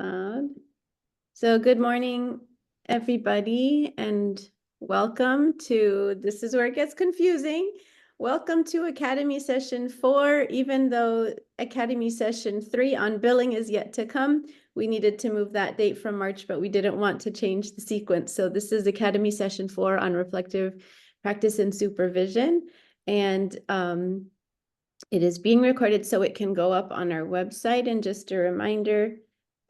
cloud. So good morning, everybody, and welcome to, this is where it gets confusing. Welcome to Academy Session 4, even though Academy Session 3 on billing is yet to come. We needed to move that date from March, but we didn't want to change the sequence. So this is Academy Session 4 on reflective practice and supervision. And it is being recorded so it can go up on our website. And just a reminder,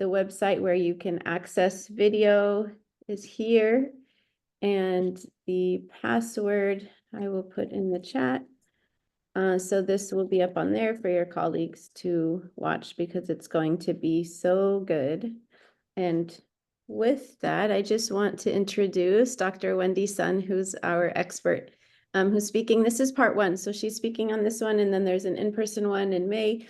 the website where you can access video is here. And the password I will put in the chat. So this will be up on there for your colleagues to watch because it's going to be so good. And with that, I just want to introduce Dr. Wendy Sun, who's our expert who's speaking. This is part 1. So she's speaking on this one, and then there's an in-person one in May.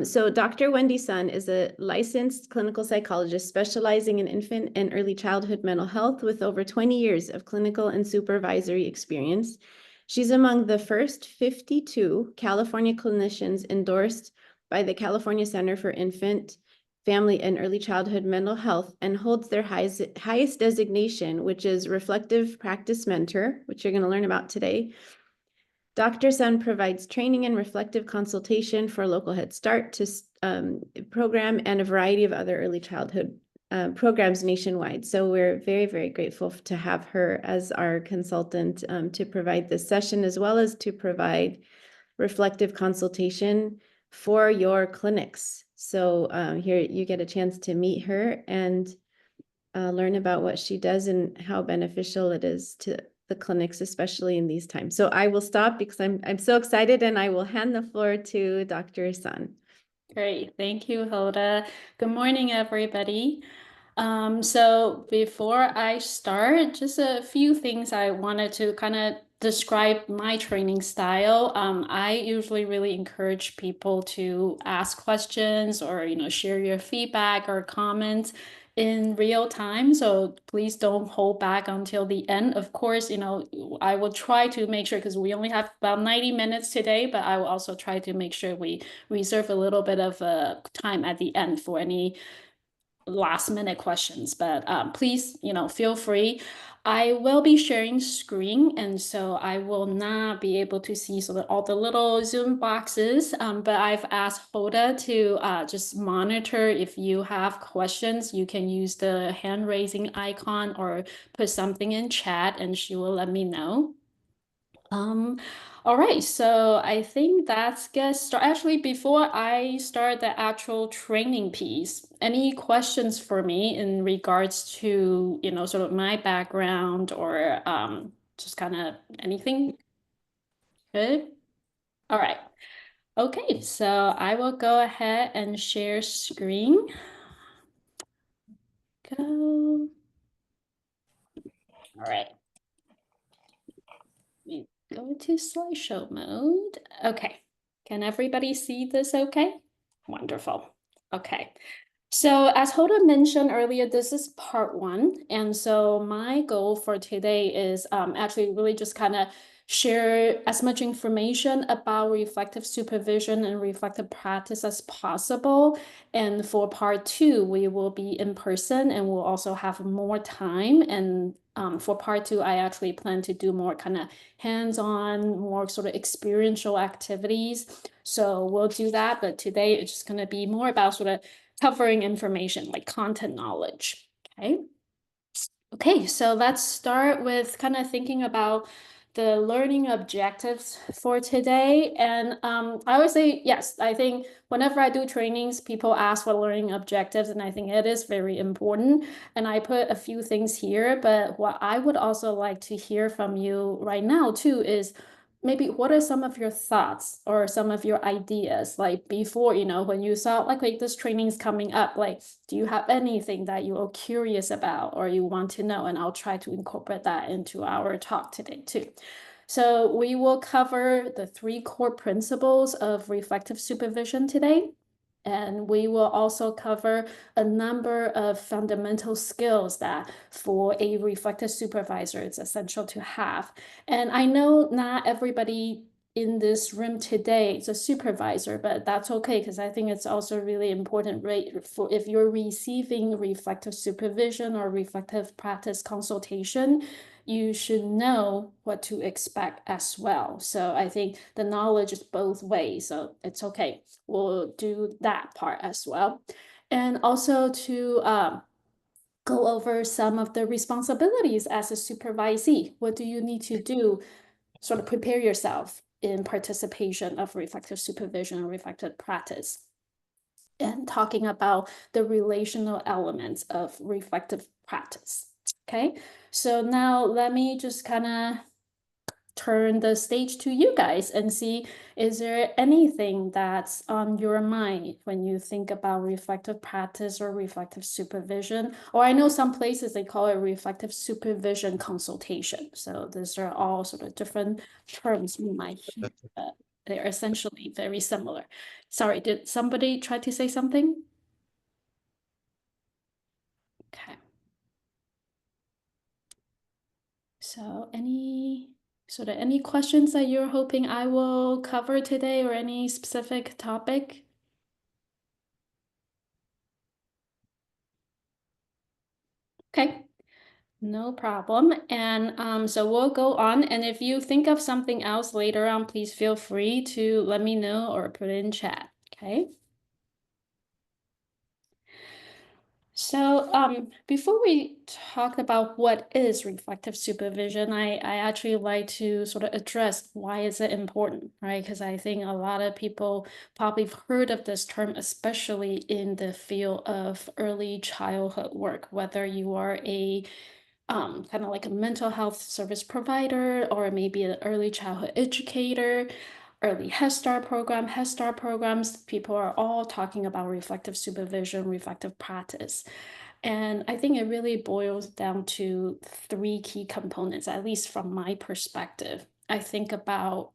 So Dr. Wendy Sun is a licensed clinical psychologist specializing in infant and early childhood mental health with over 20 years of clinical and supervisory experience. She's among the first 52 California clinicians endorsed by the California Center for Infant, Family, and Early Childhood Mental Health and holds their highest designation, which is Reflective Practice Mentor, which you're going to learn about today. Dr. Sun provides training and reflective consultation for Local Head Start to program and a variety of other early childhood programs nationwide. So we're very, very grateful to have her as our consultant to provide this session, as well as to provide reflective consultation for your clinics. So here you get a chance to meet her and learn about what she does and how beneficial it is to the clinics, especially in these times. So I will stop because I'm so excited, and I will hand the floor to Dr. Sun. Great, thank you, Hoda. Good morning, everybody. So before I start, just a few things I wanted to kind of describe my training style. I usually really encourage people to ask questions or, share your feedback or comments in real time. So please don't hold back until the end. Of course, I will try to make sure, because we only have about 90 minutes today, but I will also try to make sure we reserve a little bit of time at the end for any last minute questions, but please, feel free. I will be sharing screen, and so I will not be able to see sort of all the little Zoom boxes, but I've asked Hoda to just monitor. If you have questions, you can use the hand raising icon or put something in chat and she will let me know. All right, so I think that's get started. Actually, before I start the actual training piece, any questions for me in regards to, sort of my background or just kind of anything? Good. All right. Okay, so I will go ahead and share screen. Go. All right. Go to slideshow mode. Okay. Can everybody see this okay? Wonderful. Okay. So as Hoda mentioned earlier, this is part 1. And so my goal for today is actually really just kind of share as much information about reflective supervision and reflective practice as possible. And for part 2, we will be in person and we'll also have more time. And for part 2, I actually plan to do more kind of hands-on, more sort of experiential activities. So we'll do that. But today it's just going to be more about sort of covering information like content knowledge. Okay, so let's start with kind of thinking about the learning objectives for today. And I always say, yes, I think whenever I do trainings, people ask for learning objectives, and I think it is very important. And I put a few things here, but what I would also like to hear from you right now too is maybe what are some of your thoughts or some of your ideas, like before, when you saw like this training is coming up, like, do you have anything that you are curious about or you want to know? And I'll try to incorporate that into our talk today too. So we will cover the 3 core principles of reflective supervision today. And we will also cover a number of fundamental skills that for a reflective supervisor, it's essential to have. And I know not everybody in this room today is a supervisor, but that's okay because I think it's also really important, right? For if you're receiving reflective supervision or reflective practice consultation, you should know what to expect as well. So I think the knowledge is both ways, so it's okay. We'll do that part as well. And also to go over some of the responsibilities as a supervisee. What do you need to do? Sort of prepare yourself in participation of reflective supervision or reflective practice. And talking about the relational elements of reflective practice. Okay, so now let me just kind of turn the stage to you guys and see, is there anything that's on your mind when you think about reflective practice or reflective supervision? Or I know some places they call it reflective supervision consultation. So these are all sort of different terms you might hear, but they're essentially very similar. Sorry, did somebody try to say something? Okay. So any questions that you're hoping I will cover today or any specific topic? Okay, no problem. And so we'll go on. And if you think of something else later on, please feel free to let me know or put it in chat. Okay. So before we talk about what is reflective supervision, I actually like to sort of address why is it important, right? Because I think a lot of people probably have heard of this term, especially in the field of early childhood work, whether you are a kind of like a mental health service provider or maybe an early childhood educator, early Head Start program, Head Start programs, people are all talking about reflective supervision, reflective practice. And I think it really boils down to three key components, at least from my perspective. I think about,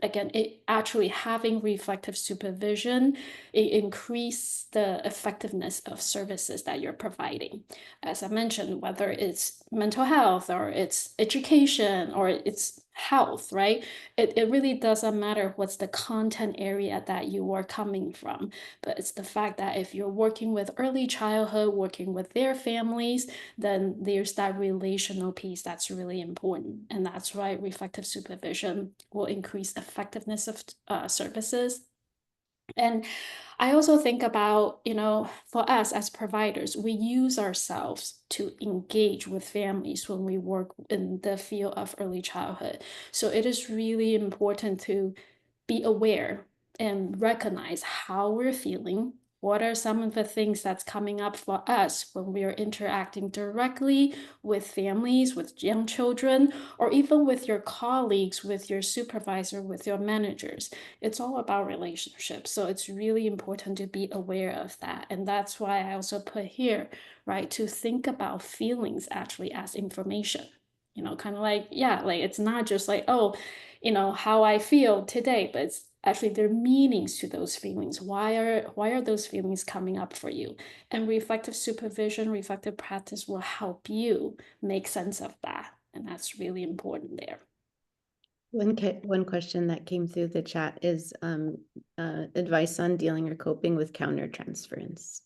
again, it actually having reflective supervision, it increase the effectiveness of services that you're providing. As I mentioned, whether it's mental health or it's education or it's health, right? It really doesn't matter what's the content area that you are coming from, but it's the fact that if you're working with early childhood, working with their families, then there's that relational piece that's really important. And that's why reflective supervision will increase effectiveness of services. And I also think about, for us as providers, we use ourselves to engage with families when we work in the field of early childhood. So it is really important to be aware and recognize how we're feeling. What are some of the things that's coming up for us when we are interacting directly with families, with young children, or even with your colleagues, with your supervisor, with your managers? It's all about relationships. So it's really important to be aware of that. And that's why I also put here, right, to think about feelings actually as information. Kind of like, yeah, like it's not just like, oh, how I feel today, but it's actually there are meanings to those feelings. Why are those feelings coming up for you? And reflective supervision, reflective practice will help you make sense of that. And that's really important there. One question that came through the chat is advice on dealing or coping with countertransference.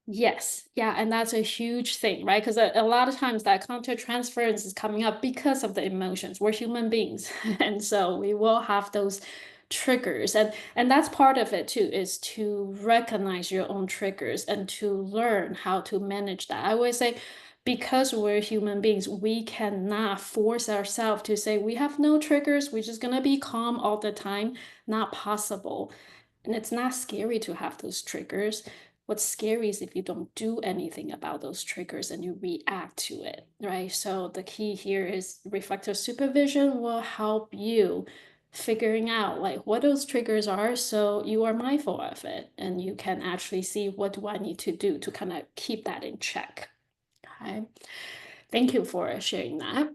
Yes, yeah, and that's a huge thing, right? Because a lot of times that countertransference is coming up because of the emotions. We're human beings, and so we will have those triggers, and that's part of it too, is to recognize your own triggers and to learn how to manage that. I always say, because we're human beings, we cannot force ourselves to say we have no triggers, we're just gonna be calm all the time. Not possible. And it's not scary to have those triggers. What's scary is if you don't do anything about those triggers and you react to it, right? So the key here is reflective supervision will help you figuring out like what those triggers are so you are mindful of it and you can actually see what do I need to do to kind of keep that in check. Okay. Thank you for sharing that.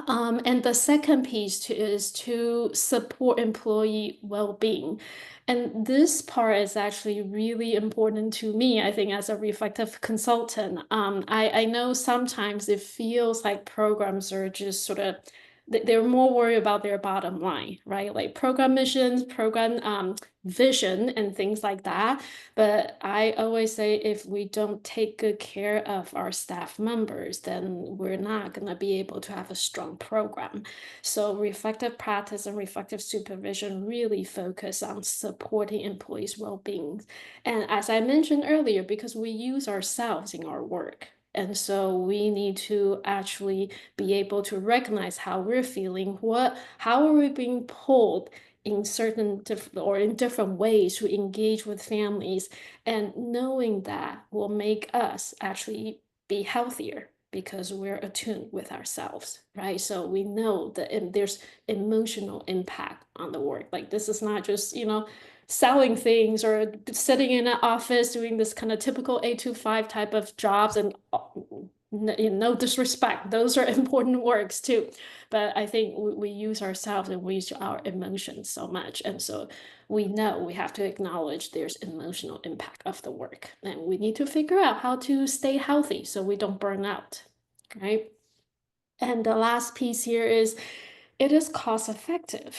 And the second piece is to support employee well-being. And this part is actually really important to me, I think, as a reflective consultant. I know sometimes it feels like programs are just sort of they're more worried about their bottom line, right? Like program missions, program vision, and things like that. But I always say if we don't take good care of our staff members, then we're not going to be able to have a strong program. So reflective practice and reflective supervision really focus on supporting employees' well-being. And as I mentioned earlier, because we use ourselves in our work. And so we need to actually be able to recognize how we're feeling, how are we being pulled in certain or in different ways to engage with families, and knowing that will make us actually be healthier because we're attuned with ourselves, right? So we know that there's emotional impact on the work. Like this is not just, selling things or sitting in an office doing this kind of typical 8 to 5 type of jobs. And no disrespect, those are important works too. But I think we use ourselves and we use our emotions so much. And so we know we have to acknowledge there's emotional impact of the work. And we need to figure out how to stay healthy so we don't burn out, right? And the last piece here is it is cost effective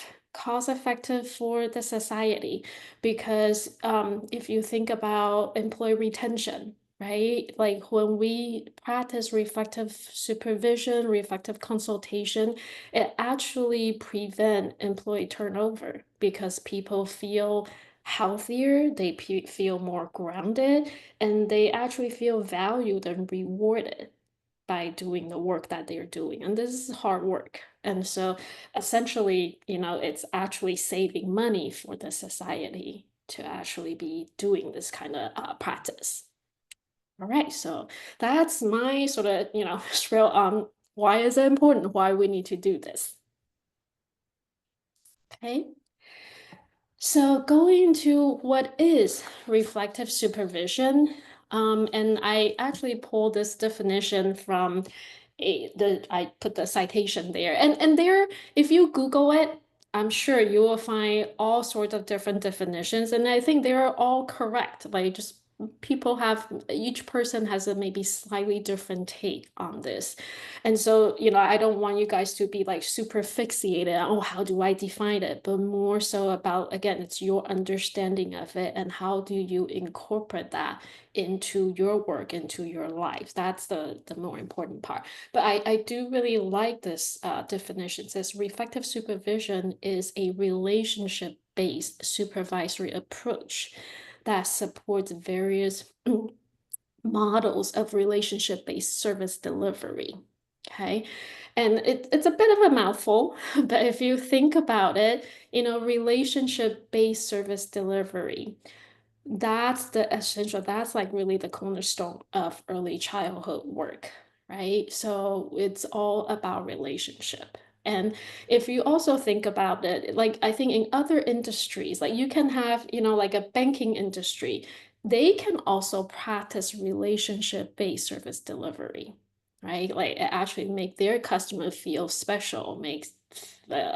for the society because if you think about employee retention, right? Like when we practice reflective supervision, reflective consultation, it actually prevent employee turnover because people feel healthier, they feel more grounded, and they actually feel valued and rewarded by doing the work that they're doing. And this is hard work. And so essentially, it's actually saving money for the society to actually be doing this kind of practice. All right, so that's my sort of, spiel on why is it important, why we need to do this. Okay. So going to what is reflective supervision, and I actually pulled this definition from I put the citation there, and there, if you Google it, I'm sure you will find all sorts of different definitions, and I think they are all correct. Like just each person has a maybe slightly different take on this. And so, I don't want you guys to be like super fixated on, oh, how do I define it? But more so about, again, it's your understanding of it and how do you incorporate that into your work, into your life. That's the more important part. But I do really like this definition. It says reflective supervision is a relationship-based supervisory approach that supports various models of relationship-based service delivery. Okay. And it's a bit of a mouthful, but if you think about it, relationship-based service delivery, that's the essential, that's like really the cornerstone of early childhood work, right? So it's all about relationship. And if you also think about it, like I think in other industries, like you can have, like a banking industry, they can also practice relationship-based service delivery, right? Like actually make their customer feel special,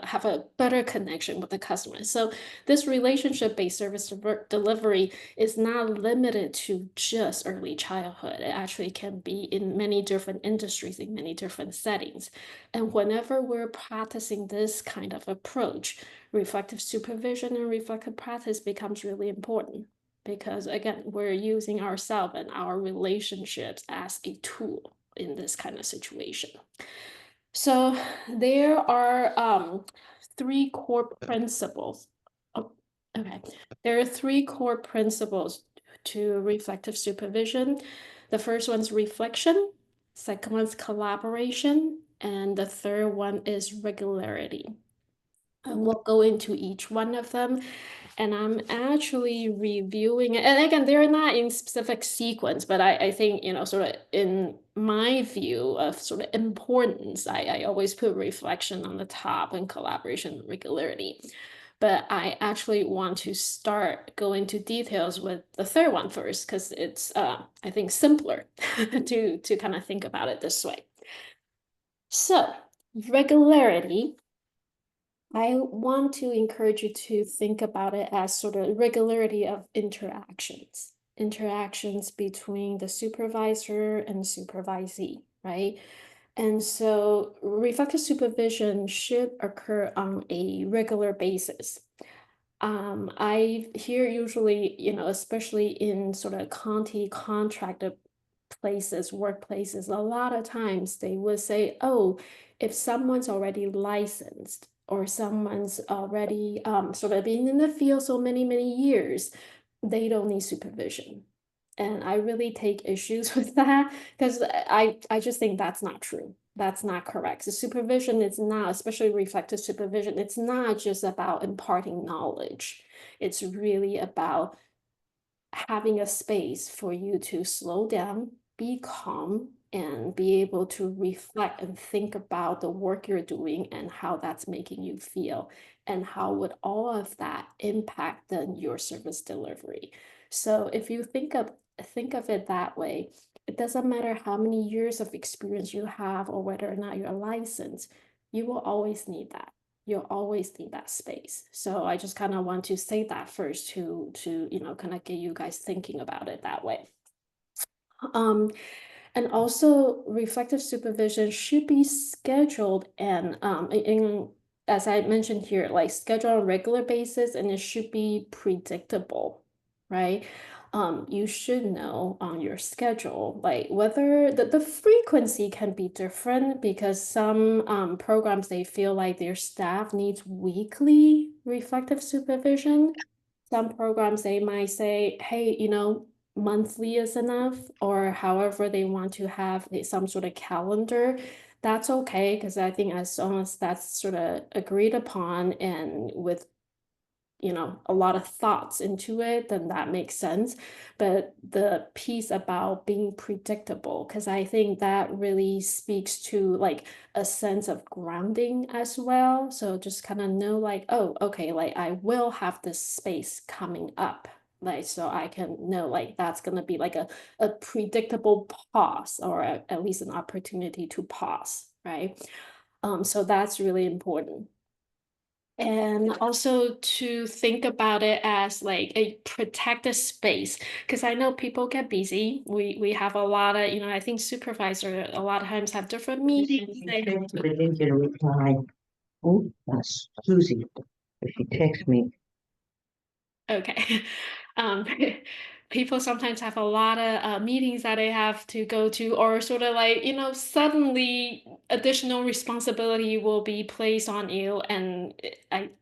have a better connection with the customer. So this relationship-based service delivery is not limited to just early childhood. It actually can be in many different industries, in many different settings. And whenever we're practicing this kind of approach, reflective supervision and reflective practice becomes really important because, again, we're using ourselves and our relationships as a tool in this kind of situation. So there are 3 core principles. Oh, okay. There are 3 core principles to reflective supervision. The first one's reflection, second one's collaboration, and the third one is regularity. And we'll go into each one of them. And I'm actually reviewing it. And again, they're not in specific sequence, but I think, sort of in my view of sort of importance, I always put reflection on the top and collaboration and regularity. But I actually want to start going into details with the third one first, because it's, I think, simpler to kind of think about it this way. So regularity, I want to encourage you to think about it as sort of regularity of interactions between the supervisor and supervisee, right? And so reflective supervision should occur on a regular basis. I hear usually, especially in sort of county contracted places, workplaces, a lot of times they would say, oh, if someone's already licensed or someone's already sort of been in the field so many, many years, they don't need supervision. And I really take issues with that because I just think that's not true. That's not correct. The supervision is not, especially reflective supervision, it's not just about imparting knowledge. It's really about having a space for you to slow down, be calm, and be able to reflect and think about the work you're doing and how that's making you feel, and how would all of that impact then your service delivery. So if you think of it that way, it doesn't matter how many years of experience you have or whether or not you're licensed, you will always need that. You'll always need that space. So I just kind of want to say that first to kind of get you guys thinking about it that way. Um, and also, reflective supervision should be scheduled and as I mentioned here, like scheduled on a regular basis, and it should be predictable, right? You should know on your schedule, like whether the frequency can be different because some programs they feel like their staff needs weekly reflective supervision. Some programs they might say, hey, monthly is enough, or however they want to have some sort of calendar. That's okay, because I think as long as that's sort of agreed upon and with a lot of thoughts into it, then that makes sense. But the piece about being predictable, because I think that really speaks to like a sense of grounding as well. So just kind of know like, oh, okay, like I will have this space coming up. Like, so I can know like that's gonna be like a predictable pause, or at least an opportunity to pause, right? So that's really important. And also to think about it as like a protected space, because I know people get busy. We have a lot of, I think supervisor a lot of times have different meetings. They have But to. I didn't get a reply. Oh, that's Susie. If she texts me, Okay. Um, people sometimes have a lot of meetings that they have to go to, or sort of like, suddenly additional responsibility will be placed on you. And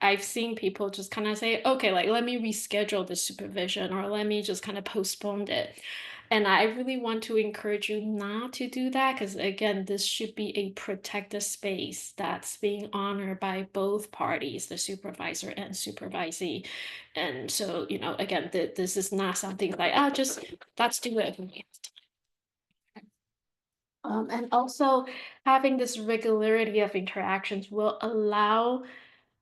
I've seen people just kind of say, okay, like, let me reschedule the supervision, or let me just kind of postpone it. And I really want to encourage you not to do that because, again, this should be a protected space that's being honored by both parties, the supervisor and supervisee. And so, again, this is not something like, just let's do it. And also having this regularity of interactions will allow,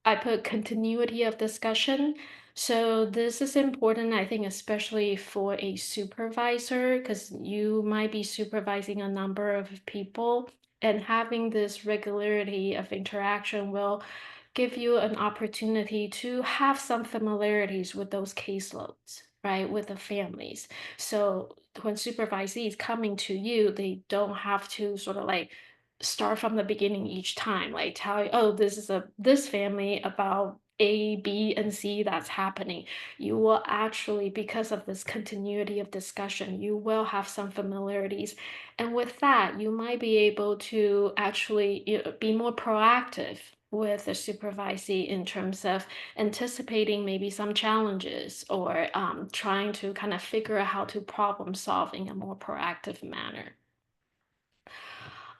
I put continuity of discussion. So this is important, I think, especially for a supervisor, because you might be supervising a number of people, and having this regularity of interaction will give you an opportunity to have some familiarities with those caseloads, right, with the families. So when supervisees coming to you, they don't have to sort of like start from the beginning each time, like tell you, oh, this is this family about A, B, and C that's happening. You will actually, because of this continuity of discussion, you will have some familiarities. And with that, you might be able to actually be more proactive with the supervisee in terms of anticipating maybe some challenges, or trying to kind of figure out how to problem solve in a more proactive manner.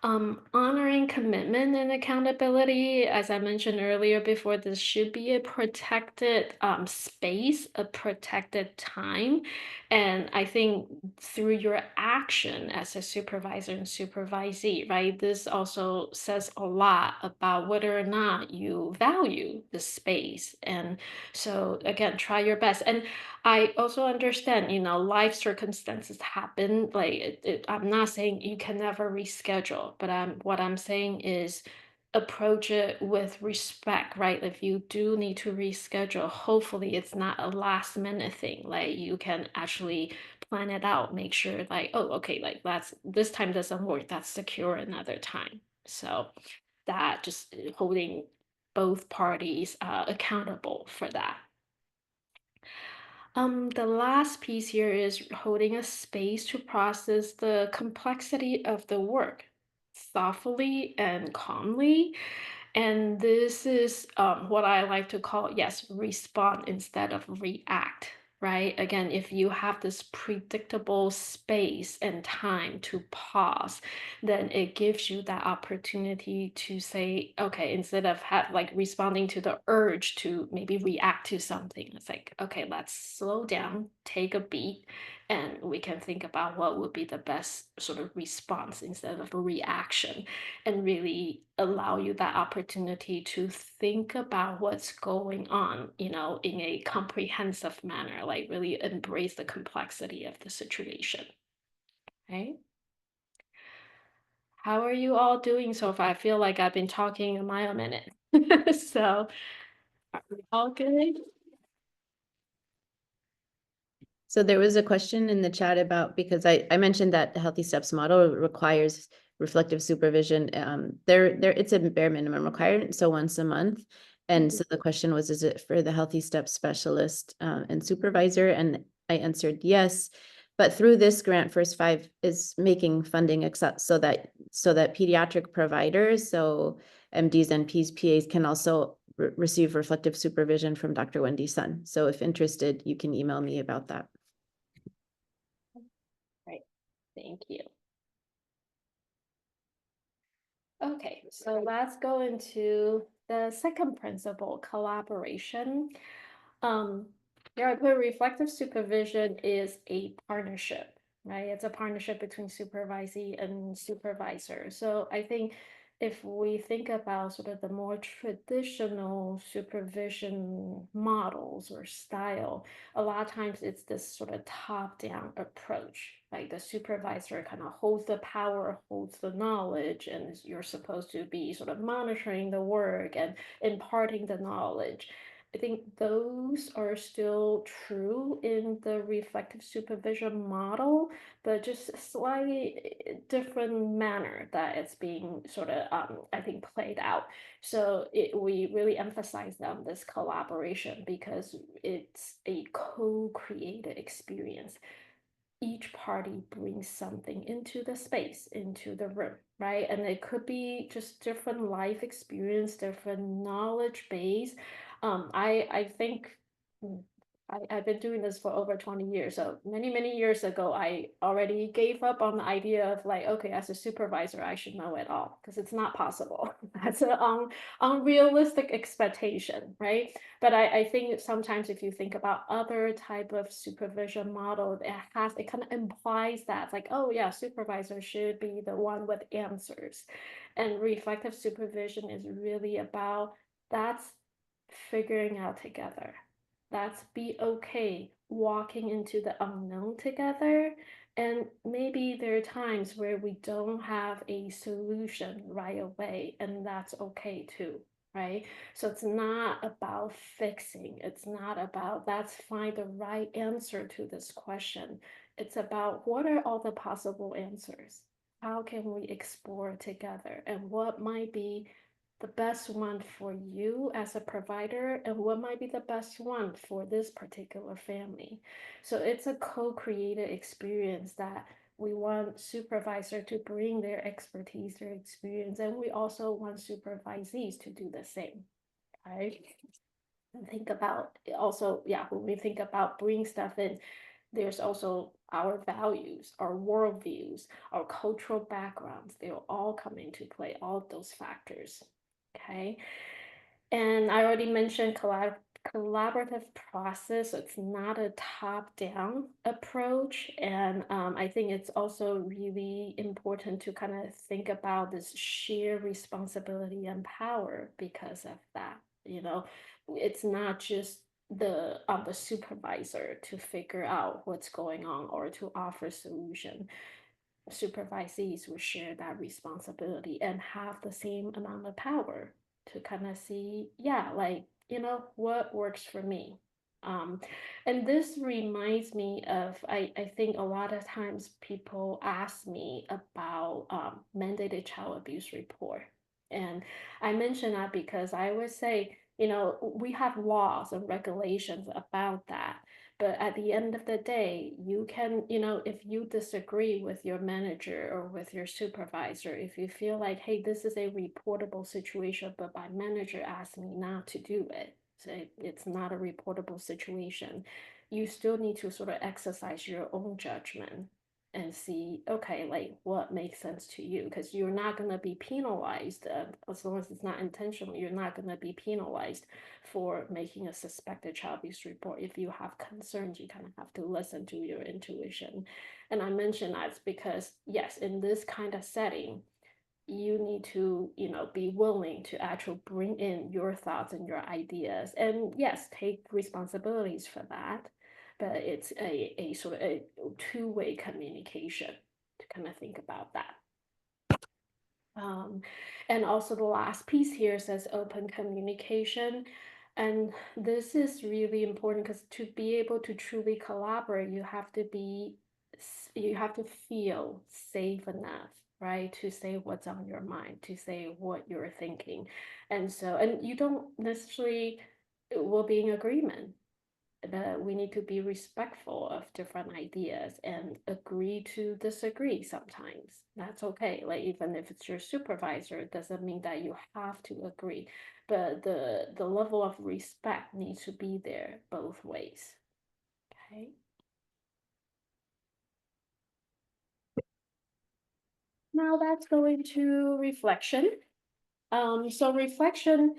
Honoring commitment and accountability, as I mentioned earlier before, this should be a protected space, a protected time. And I think through your action as a supervisor and supervisee, right, this also says a lot about whether or not you value the space. And so, again, try your best. And I also understand, life circumstances happen. Like I'm not saying you can never reschedule, but what I'm saying is approach it with respect, right? If you do need to reschedule, hopefully it's not a last minute thing. Like you can actually plan it out, make sure like, oh, okay, like this time doesn't work, that's secure another time. So that just holding both parties accountable for that. The last piece here is holding a space to process the complexity of the work thoughtfully and calmly. And this is what I like to call, yes, respond instead of react, right? Again, if you have this predictable space and time to pause, then it gives you that opportunity to say, okay, instead of like responding to the urge to maybe react to something, it's like, okay, let's slow down, take a beat, and we can think about what would be the best sort of response instead of a reaction, and really allow you that opportunity to think about what's going on, in a comprehensive manner, like really embrace the complexity of the situation. Okay. How are you all doing so far? I feel like I've been talking a mile a minute. So, are we all good? So there was a question in the chat about, because I mentioned that the Healthy Steps model requires reflective supervision. It's a bare minimum requirement, so once a month. And so the question was, is it for the Healthy Steps specialist and supervisor? And I answered yes. But through this grant, First Five is making funding accept so that pediatric providers, so MDs, NPs, PAs, can also receive reflective supervision from Dr. Wendy Sun. So if interested, you can email me about that. Right. Thank you. Okay, so let's go into the second principle, collaboration. Yeah, I put reflective supervision is a partnership, right? It's a partnership between supervisee and supervisor. So I think if we think about sort of the more traditional supervision models or style, a lot of times it's this sort of top-down approach. Like the supervisor kind of holds the power, holds the knowledge, and you're supposed to be sort of monitoring the work and imparting the knowledge. I think those are still true in the reflective supervision model, but just a slightly different manner that it's being sort of, I think, played out. So we really emphasize on this collaboration because it's a co-created experience. Each party brings something into the space, into the room, right? And it could be just different life experience, different knowledge base. I think I've been doing this for over 20 years. So many years ago, I already gave up on the idea of like, okay, as a supervisor, I should know it all because it's not possible. That's an unrealistic expectation, right? But I think sometimes if you think about other type of supervision model, it kind of implies that like, oh yeah, supervisor should be the one with answers. And reflective supervision is really about that's figuring out together. That's be okay walking into the unknown together. And maybe there are times where we don't have a solution right away, and that's okay too, right? So it's not about fixing, it's not about let's find the right answer to this question. It's about what are all the possible answers? How can we explore together? And what might be the best one for you as a provider and what might be the best one for this particular family. So it's a co-created experience that we want supervisor to bring their expertise, their experience, and we also want supervisees to do the same, right? And think about also, yeah, when we think about bring stuff in, there's also our values, our worldviews, our cultural backgrounds. They'll all come into play, all of those factors. Okay. And I already mentioned collaborative process. So it's not a top-down approach. And I think it's also really important to kind of think about this shared responsibility and power because of that. It's not just the supervisor to figure out what's going on or to offer solution. supervisees will share that responsibility and have the same amount of power to kind of see, yeah, like, what works for me. Um, and this reminds me of, I think a lot of times people ask me about mandated child abuse report. And I mention that because I always say, we have laws and regulations about that. But at the end of the day, you can, if you disagree with your manager or with your supervisor, if you feel like, hey, this is a reportable situation, but my manager asked me not to do it, so it's not a reportable situation, you still need to sort of exercise your own judgment and see, okay, like what makes sense to you, because you're not going to be penalized as long as it's not intentional. You're not going to be penalized for making a suspected child abuse report. If you have concerns, you kind of have to listen to your intuition. And I mention that because, yes, in this kind of setting, you need to, be willing to actually bring in your thoughts and your ideas. And yes, take responsibilities for that. But it's a sort of a two-way communication to kind of think about that. And also the last piece here says open communication. And this is really important because to be able to truly collaborate, you have to feel safe enough, right? To say what's on your mind, to say what you're thinking. And you don't necessarily will be in agreement, that we need to be respectful of different ideas and agree to disagree sometimes. That's okay. Like even if it's your supervisor, it doesn't mean that you have to agree. But the level of respect needs to be there both ways. Okay. Now that's going to reflection. So reflection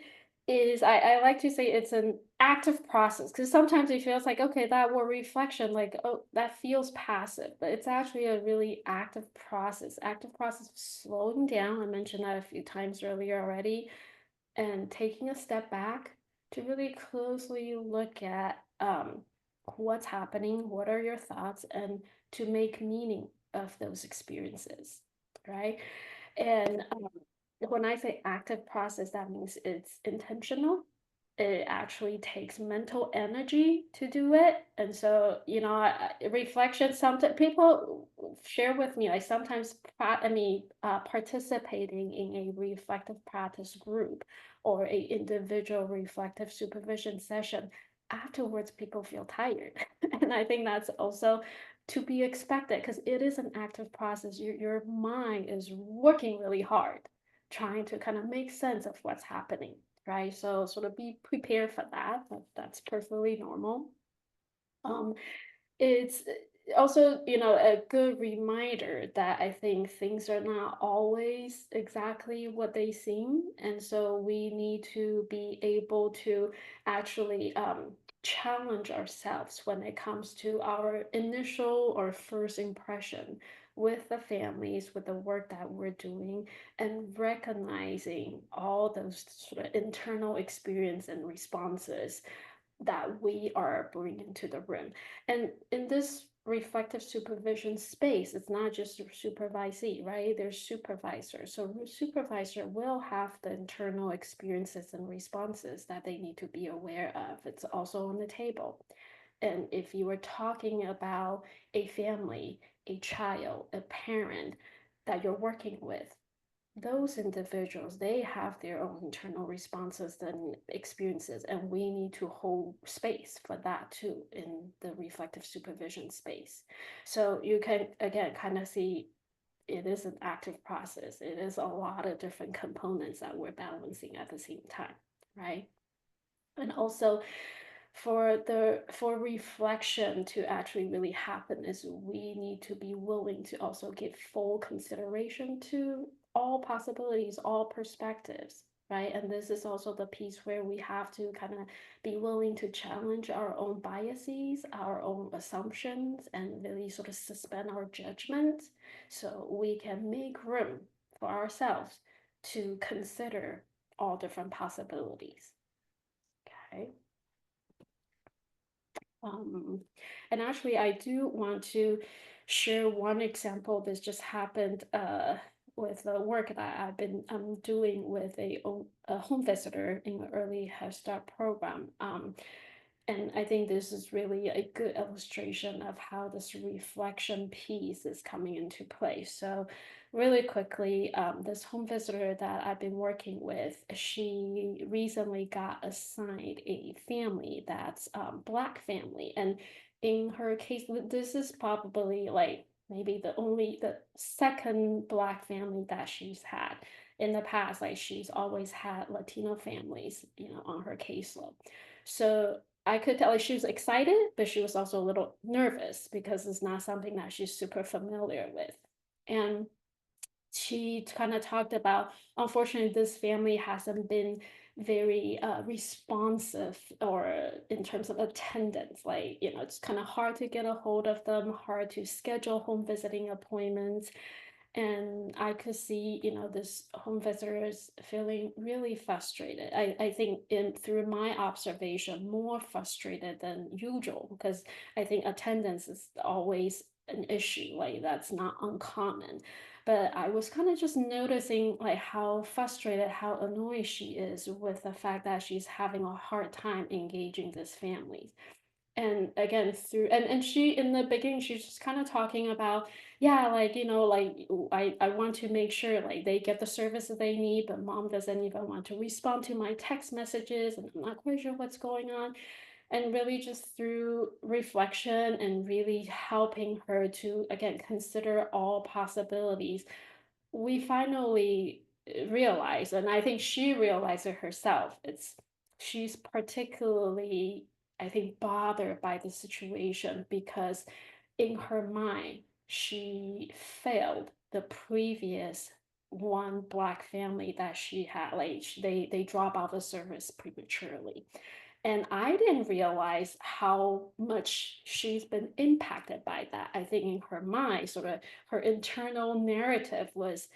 is, I like to say it's an active process, because sometimes it feels like, okay, that word reflection, like, oh, that feels passive, but it's actually a really active process. Active process of slowing down. I mentioned that a few times earlier already, and taking a step back to really closely look at what's happening, what are your thoughts, and to make meaning of those experiences, right? And when I say active process, that means it's intentional. It actually takes mental energy to do it. And so, reflection, sometimes people share with me, like sometimes, participating in a reflective practice group or a individual reflective supervision session, afterwards people feel tired. And I think that's also to be expected, because it is an active process. Your mind is working really hard, trying to kind of make sense of what's happening, right? So sort of be prepared for that. That's perfectly normal. It's also, a good reminder that I think things are not always exactly what they seem. And so we need to be able to actually challenge ourselves when it comes to our initial or first impression with the families, with the work that we're doing, and recognizing all those sort of internal experience and responses that we are bringing to the room. And in this reflective supervision space, it's not just supervisee, right? There's supervisor. So supervisor will have the internal experiences and responses that they need to be aware of. It's also on the table. And if you were talking about a family, a child, a parent that you're working with, those individuals, they have their own internal responses and experiences, and we need to hold space for that too in the reflective supervision space. So you can again kind of see it is an active process. It is a lot of different components that we're balancing at the same time, right? And also for reflection to actually really happen, is we need to be willing to also give full consideration to all possibilities, all perspectives, right? And this is also the piece where we have to kind of be willing to challenge our own biases, our own assumptions, and really sort of suspend our judgment so we can make room for ourselves to consider all different possibilities. Okay. And actually, I do want to share one example. This just happened with the work that I've been doing with a home visitor in the early Head Start program. And I think this is really a good illustration of how this reflection piece is coming into play. So really quickly, this home visitor that I've been working with, she recently got assigned a family that's Black family. And in her case, this is probably like maybe the second Black family that she's had. In the past, like she's always had Latino families, on her caseload. So I could tell she was excited, but she was also a little nervous because it's not something that she's super familiar with. And she kind of talked about, unfortunately, this family hasn't been very responsive or in terms of attendance. Like, it's kind of hard to get a hold of them, hard to schedule home visiting appointments. And I could see, this home visitors feeling really frustrated. I think through my observation, more frustrated than usual, because I think attendance is always an issue. Like that's not uncommon. But I was kind of just noticing like how frustrated, how annoyed she is with the fact that she's having a hard time engaging this family. And again, and she in the beginning, she's just kind of talking about, yeah, like, like I want to make sure like they get the service that they need, but mom doesn't even want to respond to my text messages, and I'm not quite sure what's going on. And really just through reflection and really helping her to again consider all possibilities, we finally realized, and I think she realized it herself, she's particularly, I think, bothered by the situation because in her mind, she failed the previous one Black family that she had. Like they drop out of service prematurely. And I didn't realize how much she's been impacted by that. I think in her mind, sort of her internal narrative was,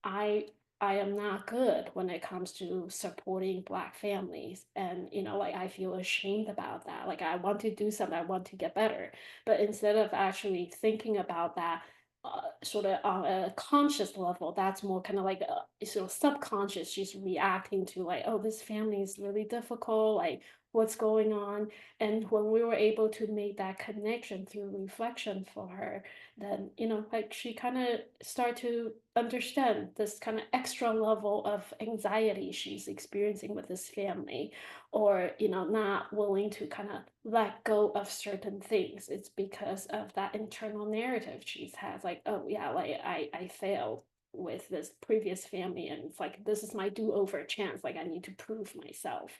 I I am not good when it comes to supporting Black families. And, like I feel ashamed about that. Like I want to do something, I want to get better. But instead of actually thinking about that, sort of on a conscious level, that's more kind of like a sort of subconscious. She's reacting to like, oh, this family is really difficult. Like, what's going on? And when we were able to make that connection through reflection for her, then like she kind of start to understand this kind of extra level of anxiety she's experiencing with this family, or not willing to kind of let go of certain things. It's because of that internal narrative she's has, like, oh yeah, like I failed with this previous family, and it's like this is my do-over chance, like I need to prove myself.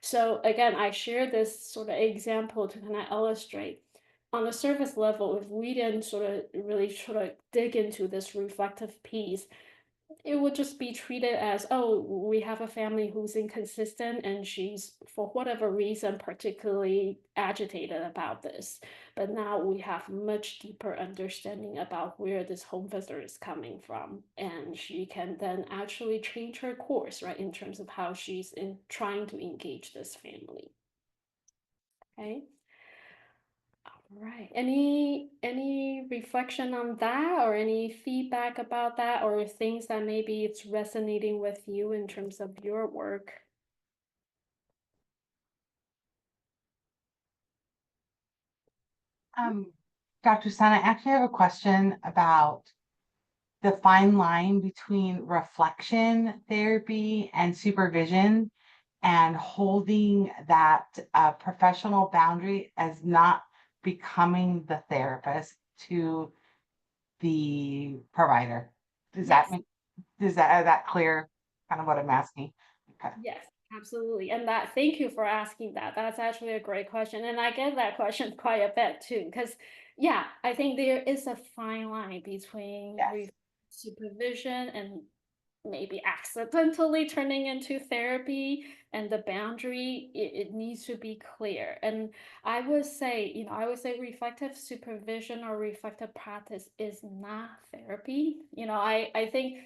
So again, I share this sort of example to kind of illustrate on the surface level, if we didn't sort of really sort of dig into this reflective piece, it would just be treated as, oh, we have a family who's inconsistent and she's, for whatever reason, particularly agitated about this. But now we have much deeper understanding about where this home visitor is coming from. And she can then actually change her course, right, in terms of how she's trying to engage this family. Okay. Right. Any reflection on that or any feedback about that or things that maybe it's resonating with you in terms of your work? Um, Dr. Sun, I actually have a question about the fine line between reflection therapy and supervision, and holding that professional boundary as not becoming the therapist to the provider. Does that Yes. make, is that clear? Kind of what I'm asking. Okay. Yes, absolutely. And thank you for asking that. That's actually a great question. And I get that question quite a bit too, because yeah, I think there is a fine line between Yes. supervision and maybe accidentally turning into therapy, and the boundary, it needs to be clear. And I would say reflective supervision or reflective practice is not therapy. I think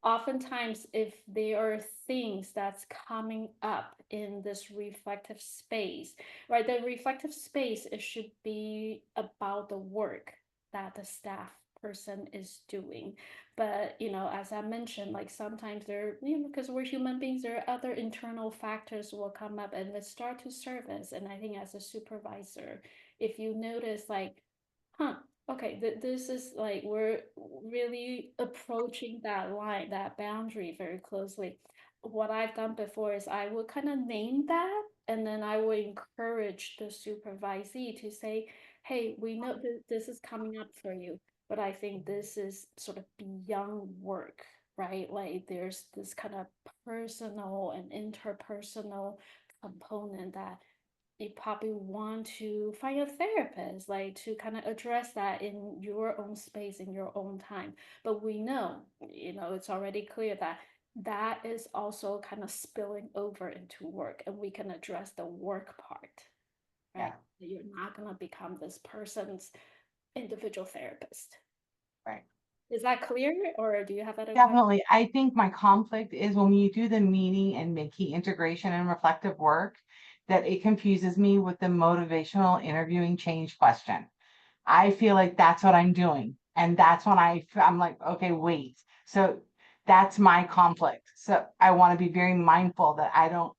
oftentimes if there are things that's coming up in this reflective space, right, the reflective space, it should be about the work, that the staff person is doing. But, as I mentioned, like sometimes there, because we're human beings, there are other internal factors will come up and they start to surface. And I think as a supervisor, if you notice like, okay, this is like we're really approaching that line, that boundary very closely. What I've done before is I would kind of name that, and then I would encourage the supervisee to say, hey, we know that this is coming up for you, but I think this is sort of beyond work, right? Like there's this kind of personal and interpersonal component that you probably want to find a therapist, like to kind of address that in your own space, in your own time. But we know, it's already clear that that is also kind of spilling over into work, and we can address the work part, right? Yeah. You're not going to become this person's individual therapist. Right. Is that clear, or do you have other Definitely. I think my conflict is when you do the meaning and key integration and reflective work, that it confuses me with the motivational interviewing change question. I feel like that's what I'm doing. And that's when I'm like, okay, wait. So that's my conflict. So I want to be very mindful that I don't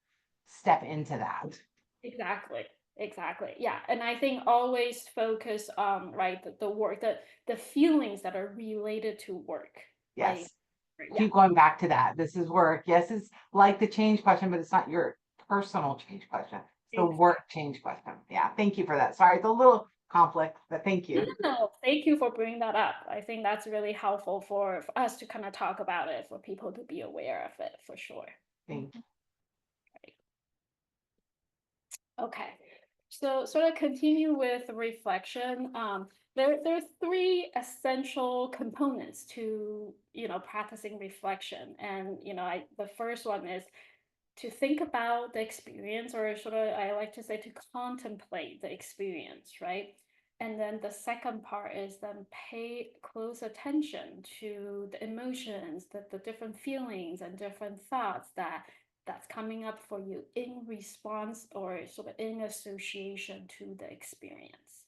step into that. Exactly. Yeah. And I think always focus on, right, the work, the feelings that are related to work. Yes. Like, Keep going back to that. This is work. Yes, it's like the change question, but it's not your personal change question. It's the work change question. Yeah. Thank you for that. Sorry, it's a little conflict, but thank you. No, thank you for bringing that up. I think that's really helpful for us to kind of talk about it, for people to be aware of it, for sure. Thank you. Okay, so sort of continue with reflection. There are three essential components to practicing reflection, and the first one is to think about the experience, or sort of I like to say to contemplate the experience, right? And then the second part is then pay close attention to the emotions, the different feelings and different thoughts that's coming up for you in response or sort of in association to the experience,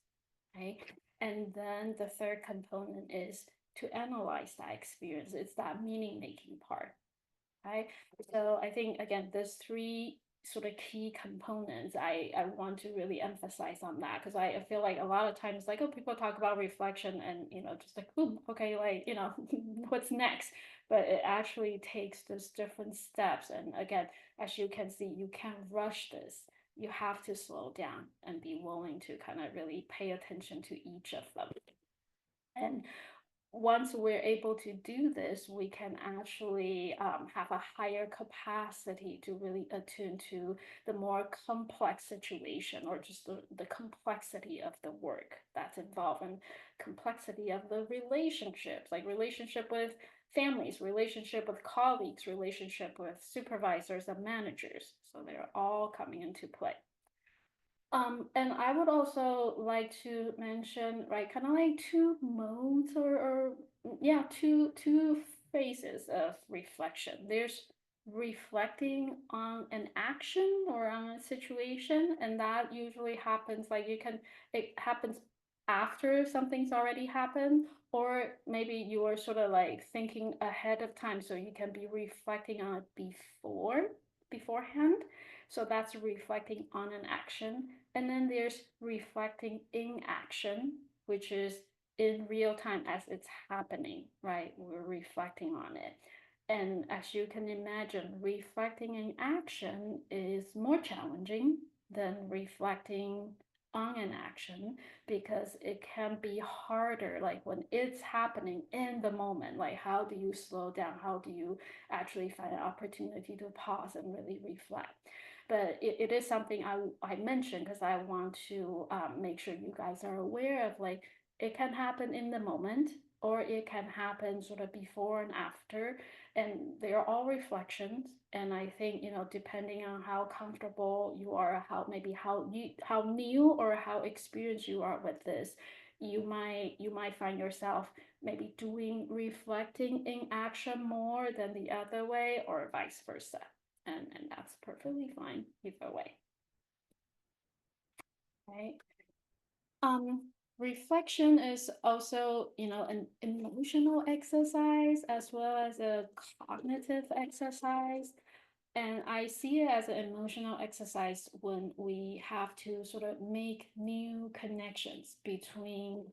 right? And then the third component is to analyze that experience. It's that meaning making part, right? So I think again, there's three sort of key components I want to really emphasize on that, because I feel like a lot of times like, oh, people talk about reflection and just like, oh, okay, like what's next, but it actually takes those different steps. And again, as you can see, you can't rush this. You have to slow down and be willing to kind of really pay attention to each of them. And once we're able to do this, we can actually have a higher capacity to really attune to the more complex situation, or just the complexity of the work that's involved, and complexity of the relationships, like relationship with families, relationship with colleagues, relationship with supervisors and managers. So they're all coming into play. And I would also like to mention, right, kind of like two modes, or yeah, two phases of reflection. There's reflecting on an action or on a situation, and that usually happens it happens after something's already happened, or maybe you are sort of like thinking ahead of time, so you can be reflecting on it beforehand. So that's reflecting on an action. And then there's reflecting in action, which is in real time as it's happening, right? We're reflecting on it. And as you can imagine, reflecting in action is more challenging than reflecting on an action, because it can be harder, like when it's happening in the moment. Like, how do you slow down? How do you actually find an opportunity to pause and really reflect? But it is something I mentioned because I want to make sure you guys are aware of, like, it can happen in the moment, or it can happen sort of before and after, and they are all reflections. And I think, depending on how comfortable you are, how new or how experienced you are with this, you might find yourself maybe doing reflecting in action more than the other way, or vice versa. And that's perfectly fine either way. Right. reflection is also, an emotional exercise as well as a cognitive exercise. And I see it as an emotional exercise when we have to sort of make new connections between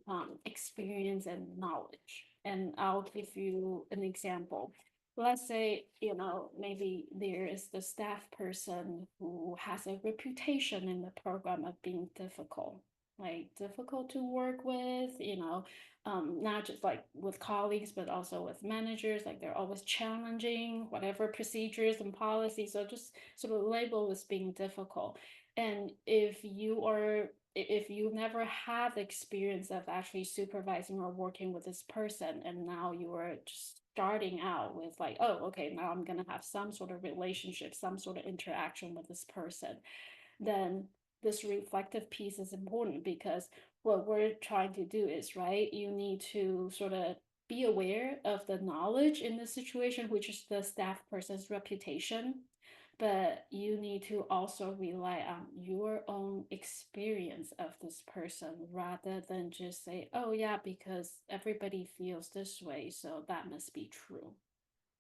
experience and knowledge. And I'll give you an example. Let's say, maybe there is the staff person who has a reputation in the program of being difficult, like difficult to work with, not just like with colleagues, but also with managers. Like they're always challenging whatever procedures and policies, so just sort of labeled as being difficult. And if you never had the experience of actually supervising or working with this person, and now you are just starting out with like, oh, okay, now I'm gonna have some sort of relationship, some sort of interaction with this person, then this reflective piece is important, because what we're trying to do is, right, you need to sort of be aware of the knowledge in the situation, which is the staff person's reputation, but you need to also rely on your own experience of this person rather than just say, oh yeah, because everybody feels this way, so that must be true,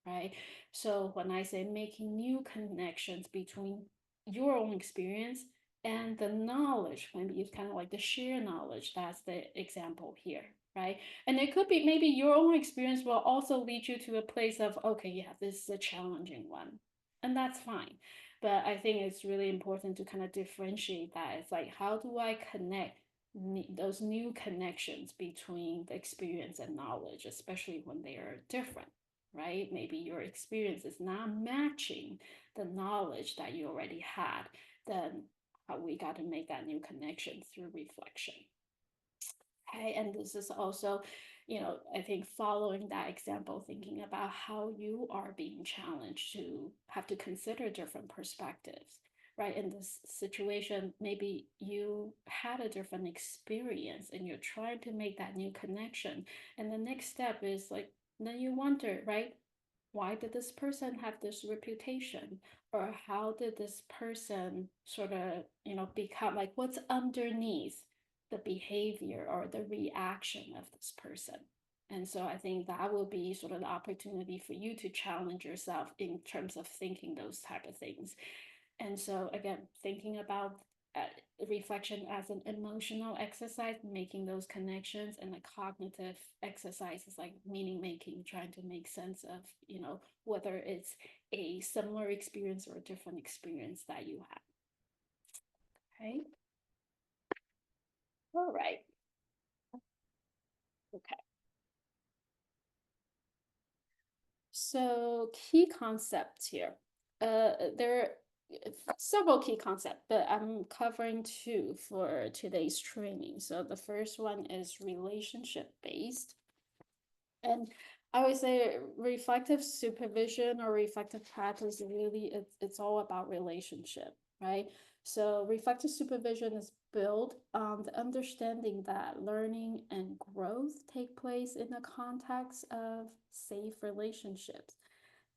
right? So when I say making new connections between your own experience and the knowledge, maybe it's kind of like the shared knowledge, that's the example here, right? And it could be maybe your own experience will also lead you to a place of, okay, yeah, this is a challenging one, and that's fine. But I think it's really important to kind of differentiate that. It's like, how do I connect those new connections between the experience and knowledge, especially when they are different, right? Maybe your experience is not matching the knowledge that you already had, then we got to make that new connection through reflection. Okay, and this is also, I think following that example, thinking about how you are being challenged to have to consider different perspectives, right? In this situation, maybe you had a different experience and you're trying to make that new connection. And the next step is like, then you wonder, right? Why did this person have this reputation? Or how did this person sort of, become like, what's underneath the behavior or the reaction of this person? And so I think that will be sort of the opportunity for you to challenge yourself in terms of thinking those type of things. And so again, thinking about reflection as an emotional exercise, making those connections, and a cognitive exercise is like meaning making, trying to make sense of, whether it's a similar experience or a different experience that you have. Okay. All right. Okay. So key concepts here. There are several key concepts, but I'm covering two for today's training. So the first one is relationship based. And I would say reflective supervision or reflective practice, really, it's all about relationship, right? So reflective supervision is built on the understanding that learning and growth take place in the context of safe relationships.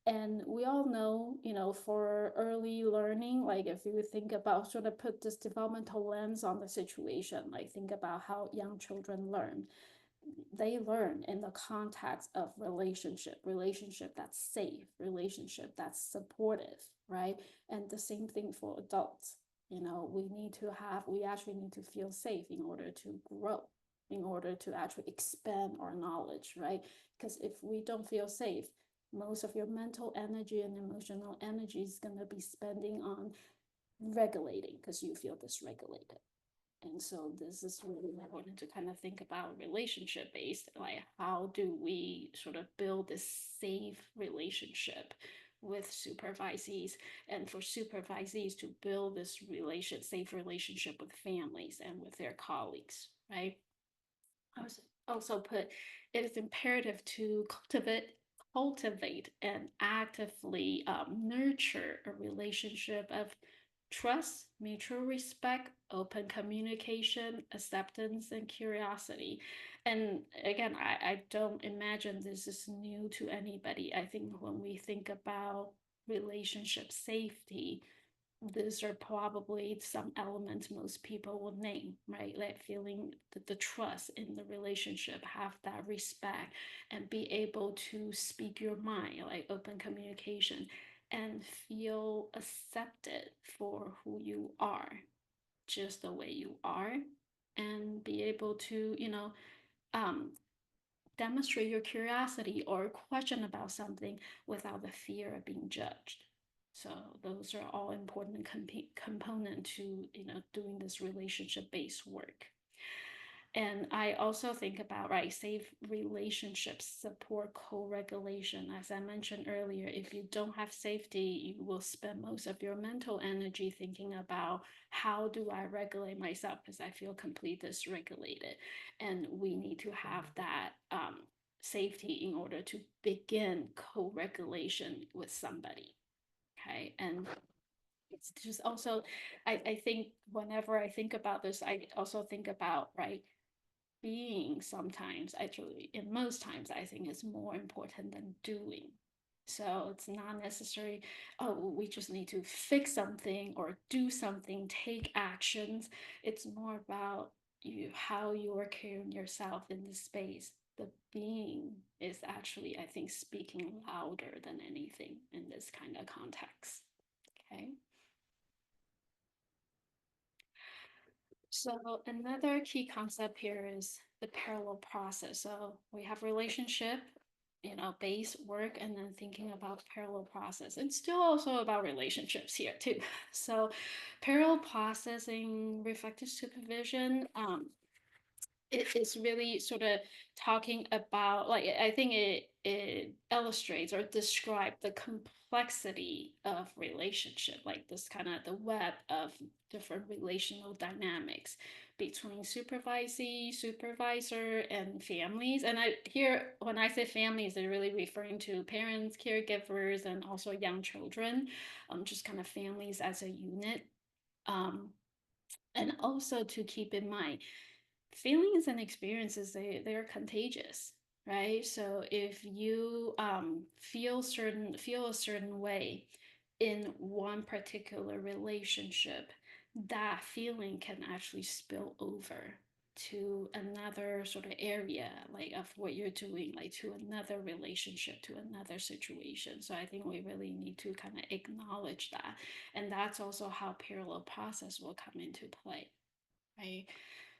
And we all know, for early learning, like if you think about sort of put this developmental lens on the situation, like think about how young children learn. They learn in the context of relationship that's safe, relationship that's supportive, right? And the same thing for adults. We actually need to feel safe in order to grow, in order to actually expand our knowledge, right? Because if we don't feel safe, most of your mental energy and emotional energy is going to be spending on regulating because you feel dysregulated. And so this is really important to kind of think about relationship based, like how do we sort of build this safe relationship with supervisees, and for supervisees to build this safe relationship with families and with their colleagues, right? I was also put, it is imperative to cultivate and actively nurture a relationship of trust, mutual respect, open communication, acceptance, and curiosity. And again, I don't imagine this is new to anybody. I think when we think about relationship safety, these are probably some elements most people will name, right? Like feeling the trust in the relationship, have that respect, and be able to speak your mind, like open communication, and feel accepted for who you are, just the way you are, and be able to, um, demonstrate your curiosity or question about something without the fear of being judged. So those are all important component to doing this relationship based work. And I also think about, right, safe relationships support co-regulation. As I mentioned earlier, if you don't have safety, you will spend most of your mental energy thinking about how do I regulate myself because I feel completely dysregulated. And we need to have that safety in order to begin co-regulation with somebody. Okay. And it's just also, I think whenever I think about this, I also think about, right, being sometimes, actually, in most times, I think is more important than doing. So it's not necessary, oh, we just need to fix something or do something, take actions. It's more about how you are carrying yourself in the space. The being is actually, I think, speaking louder than anything in this kind of context. Okay. So another key concept here is the parallel process. So we have relationship, base work, and then thinking about parallel process. It's still also about relationships here too. So parallel processing, reflective supervision, it is really sort of talking about, like, I think it illustrates or describes the complexity of relationship, like this kind of the web of different relational dynamics between supervisee, supervisor, and families. And I here, when I say families, they're really referring to parents, caregivers, and also young children, just kind of families as a unit. And also to keep in mind, feelings and experiences, they're contagious, right? So if you feel a certain way in one particular relationship, that feeling can actually spill over to another sort of area, like of what you're doing, like to another relationship, to another situation. So I think we really need to kind of acknowledge that, and that's also how parallel process will come into play, right?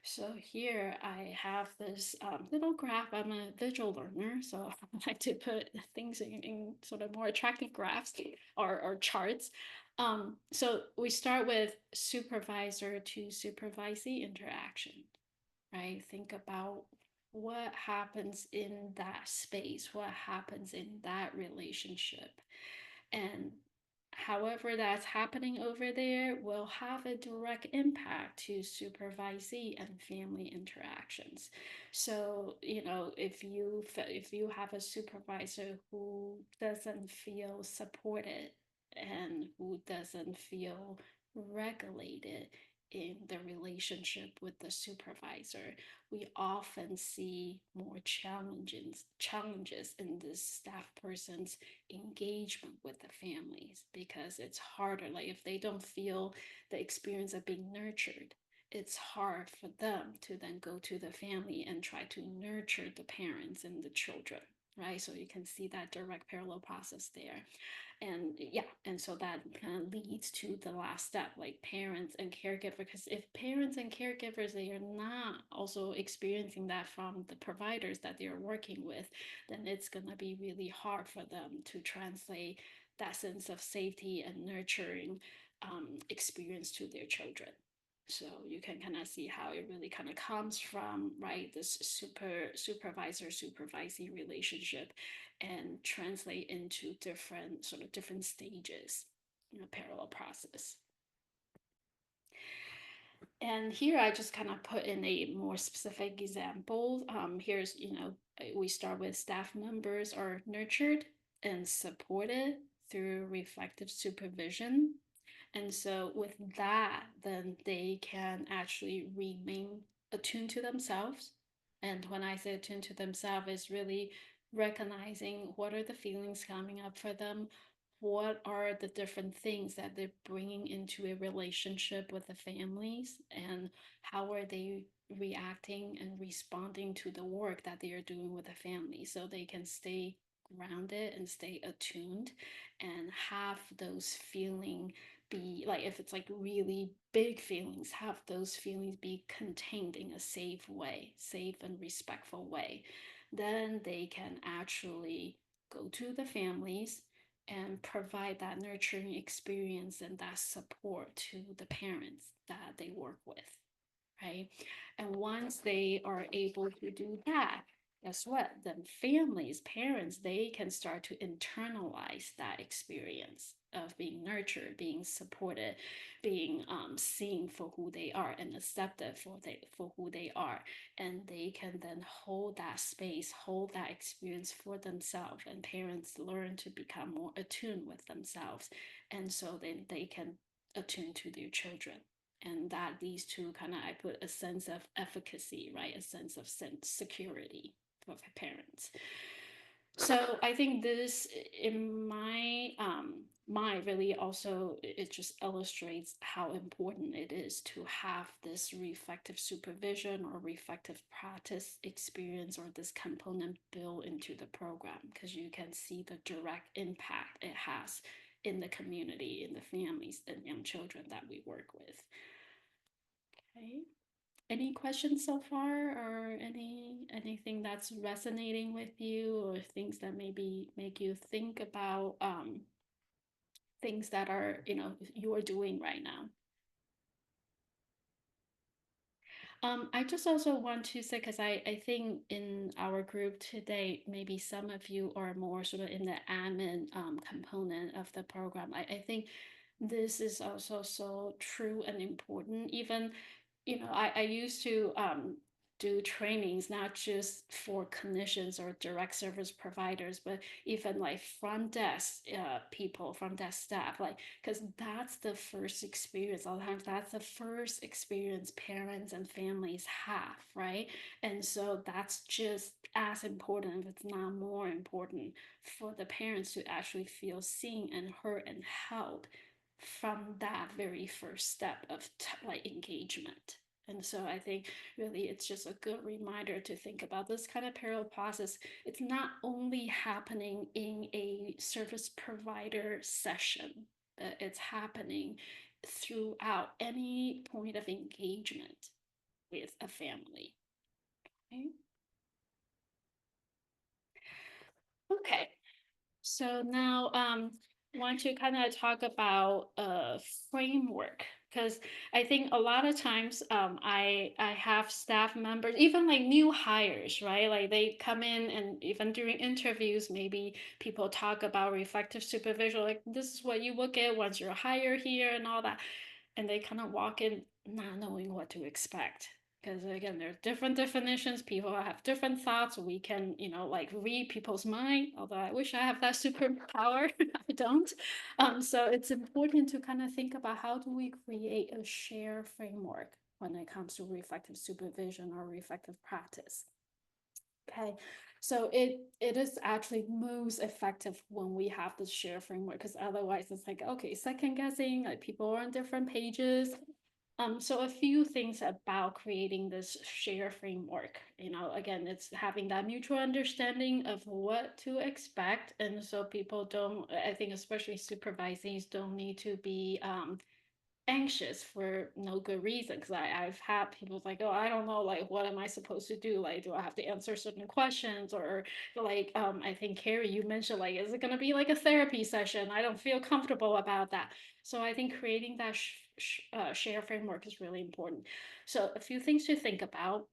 So here I have this little graph. I'm a visual learner, so I like to put things in sort of more attractive graphs or charts. So we start with supervisor to supervisee interaction, right? Think about what happens in that space, what happens in that relationship. And however that's happening over there will have a direct impact to supervisee and family interactions. So, if you have a supervisor who doesn't feel supported and who doesn't feel regulated in the relationship with the supervisor, we often see more challenges in this staff person's engagement with the families, because it's harder. Like if they don't feel the experience of being nurtured, it's hard for them to then go to the family and try to nurture the parents and the children, right? So you can see that direct parallel process there. And yeah, and so that kind of leads to the last step, like parents and caregiver, because if parents and caregivers, they are not also experiencing that from the providers that they're working with, then it's going to be really hard for them to translate that sense of safety and nurturing experience to their children. So you can kind of see how it really kind of comes from, right, this supervisor supervisee relationship and translate into different stages in a parallel process. And here I just kind of put in a more specific example. Here's, we start with staff members are nurtured and supported through reflective supervision. And so with that, then they can actually remain attuned to themselves. And when I say attuned to themselves, it's really recognizing what are the feelings coming up for them, what are the different things that they're bringing into a relationship with the families, and how are they reacting and responding to the work that they are doing with the family, so they can stay grounded and stay attuned and have those feeling be like, if it's like really big feelings, have those feelings be contained in a safe way, safe and respectful way. Then they can actually go to the families and provide that nurturing experience and that support to the parents that they work with, right? And once they are able to do that, guess what? Then families, parents, they can start to internalize that experience of being nurtured, being supported, being seen for who they are and accepted for who they are. And they can then hold that space, hold that experience for themselves. And parents learn to become more attuned with themselves. And so then they can attune to their children. And that leads to kind of, I put a sense of efficacy, right? A sense of security for parents. So I think this, in my mind, really also, it just illustrates how important it is to have this reflective supervision or reflective practice experience, or this component built into the program, because you can see the direct impact it has in the community, in the families and young children that we work with. Okay. Any questions so far, or anything that's resonating with you, or things that maybe make you think about things that are, you're doing right now? I just also want to say, because I think in our group today, maybe some of you are more sort of in the admin component of the program. I think this is also so true and important. Even, I used to do trainings, not just for clinicians or direct service providers, but even like front desk people, front desk staff, like, because that's the first experience. A lot of times that's the first experience parents and families have, right? And so that's just as important, if it's not more important, for the parents to actually feel seen and heard and held from that very first step of like engagement. And so I think really it's just a good reminder to think about this kind of parallel process. It's not only happening in a service provider session, but it's happening throughout any point of engagement with a family. Okay. Okay. So now want to kind of talk about a framework, because I think a lot of times I have staff members, even like new hires, right? Like they come in, and even during interviews, maybe people talk about reflective supervision, like this is what you will get once you're hired here and all that. And they kind of walk in not knowing what to expect. Because again, there are different definitions. People have different thoughts. We can, like read people's mind. Although I wish I have that superpower, I don't. So it's important to kind of think about, how do we create a shared framework when it comes to reflective supervision or reflective practice. Okay, so it is actually most effective when we have this shared framework, because otherwise it's like, okay, second guessing, like people are on different pages. So a few things about creating this shared framework, again, it's having that mutual understanding of what to expect. And so people don't, I think especially supervisees, don't need to be anxious for no good reason, because I've had people like, oh, I don't know, like, what am I supposed to do? Like, do I have to answer certain questions? Or like, I think Carrie, you mentioned, like, is it going to be like a therapy session? I don't feel comfortable about that. So I think creating that share framework is really important. So a few things to think about.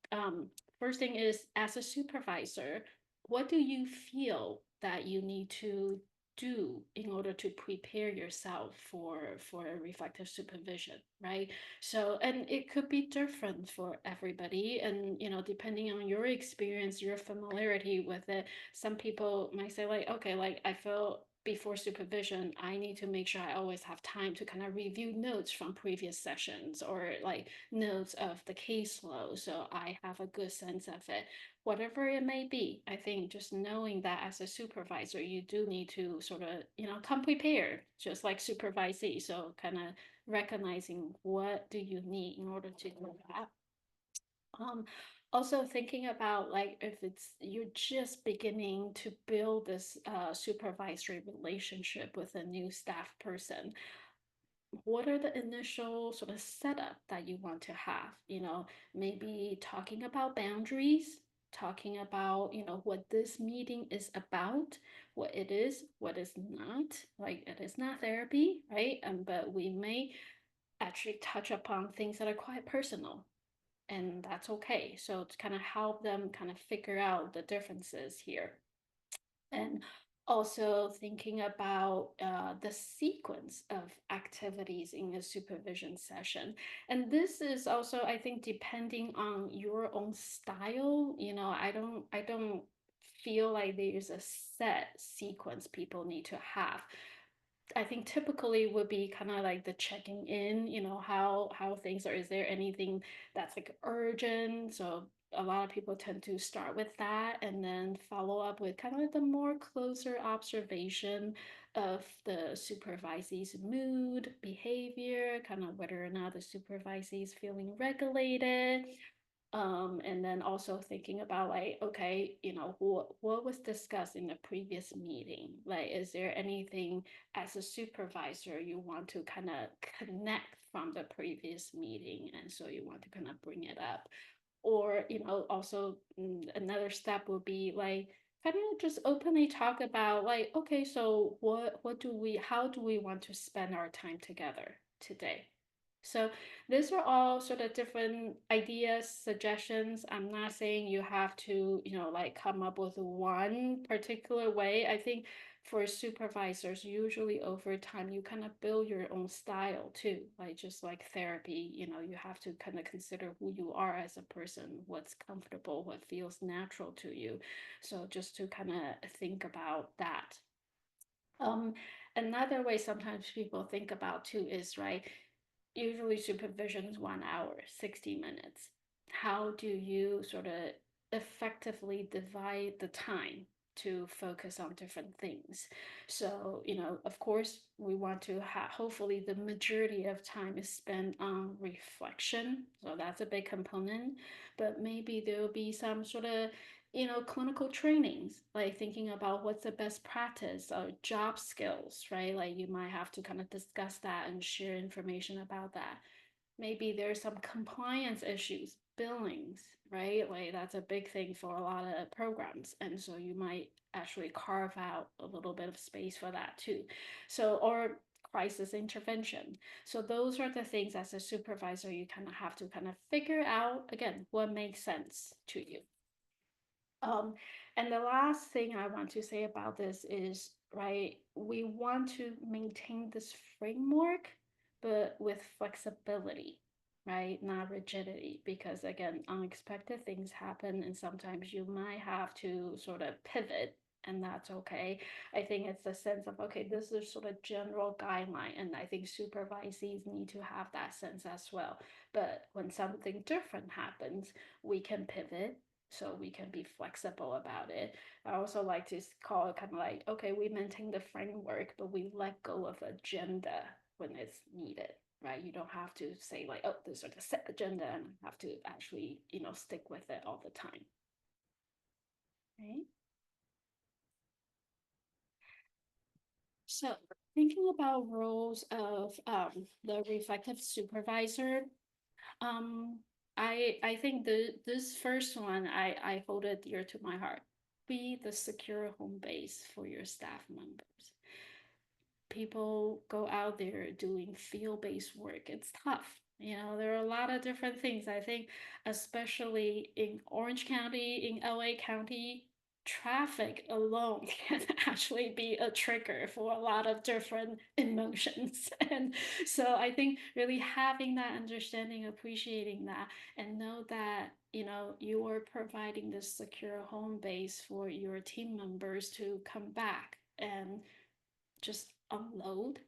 First thing is, as a supervisor, what do you feel that you need to do in order to prepare yourself for a reflective supervision, right? So, and it could be different for everybody, and depending on your experience, your familiarity with it, some people might say like, okay, like I feel before supervision, I need to make sure I always have time to kind of review notes from previous sessions, or like notes of the caseload, so I have a good sense of it. whatever it may be. I think just knowing that as a supervisor, you do need to sort of, come prepared, just like supervisee. So kind of recognizing what do you need in order to do that. Also thinking about like if it's you're just beginning to build this supervisory relationship with a new staff person, what are the initial sort of setup that you want to have? Maybe talking about boundaries, talking about, what this meeting is about, what it is, what is not. Like it is not therapy, right? But we may actually touch upon things that are quite personal, and that's okay. So to kind of help them kind of figure out the differences here. And also thinking about the sequence of activities in a supervision session. And this is also, I think, depending on your own style. I don't feel like there's a set sequence people need to have. I think typically would be kind of like the checking in, how things are. Is there anything that's like urgent? So a lot of people tend to start with that and then follow up with kind of like the more closer observation of the supervisee's mood, behavior, kind of whether or not the supervisee is feeling regulated. And then also thinking about like, okay, what was discussed in the previous meeting? Like, is there anything as a supervisor you want to kind of connect from the previous meeting? And so you want to kind of bring it up. Or, also another step would be like, kind of just openly talk about like, okay, so how do we want to spend our time together today? So these are all sort of different ideas, suggestions. I'm not saying you have to, like come up with one particular way. I think for supervisors, usually over time, you kind of build your own style too. Like just like therapy, you have to kind of consider who you are as a person, what's comfortable, what feels natural to you. So just to kind of think about that. Another way sometimes people think about too is, right, usually supervision is 1 hour, 60 minutes. How do you sort of effectively divide the time to focus on different things? So, of course, we want to have, hopefully the majority of time is spent on reflection. So that's a big component, but maybe there will be some sort of clinical trainings, like thinking about what's the best practice or job skills, right? Like you might have to kind of discuss that and share information about that. Maybe there's some compliance issues, billings, right? Like that's a big thing for a lot of programs. And so you might actually carve out a little bit of space for that too. So, or crisis intervention. So those are the things as a supervisor, you kind of have to kind of figure out, again, what makes sense to you. And the last thing I want to say about this is, right, we want to maintain this framework, but with flexibility, right? Not rigidity, because again, unexpected things happen, and sometimes you might have to sort of pivot, and that's okay. I think it's a sense of, okay, this is sort of general guideline, and I think supervisees need to have that sense as well. But when something different happens, we can pivot, so we can be flexible about it. I also like to call it kind of like, okay, we maintain the framework, but we let go of agenda when it's needed, right? You don't have to say like, oh, this is the set agenda and have to actually, stick with it all the time. Right? So thinking about roles of the reflective supervisor, um, I think this first one I hold it dear to my heart. Be the secure home base for your staff members. People go out there doing field-based work. It's tough. There are a lot of different things. I think, especially in Orange County, in LA County, traffic alone can actually be a trigger for a lot of different emotions. And so I think really having that understanding, appreciating that, and know that, you are providing this secure home base for your team members to come back and just unload,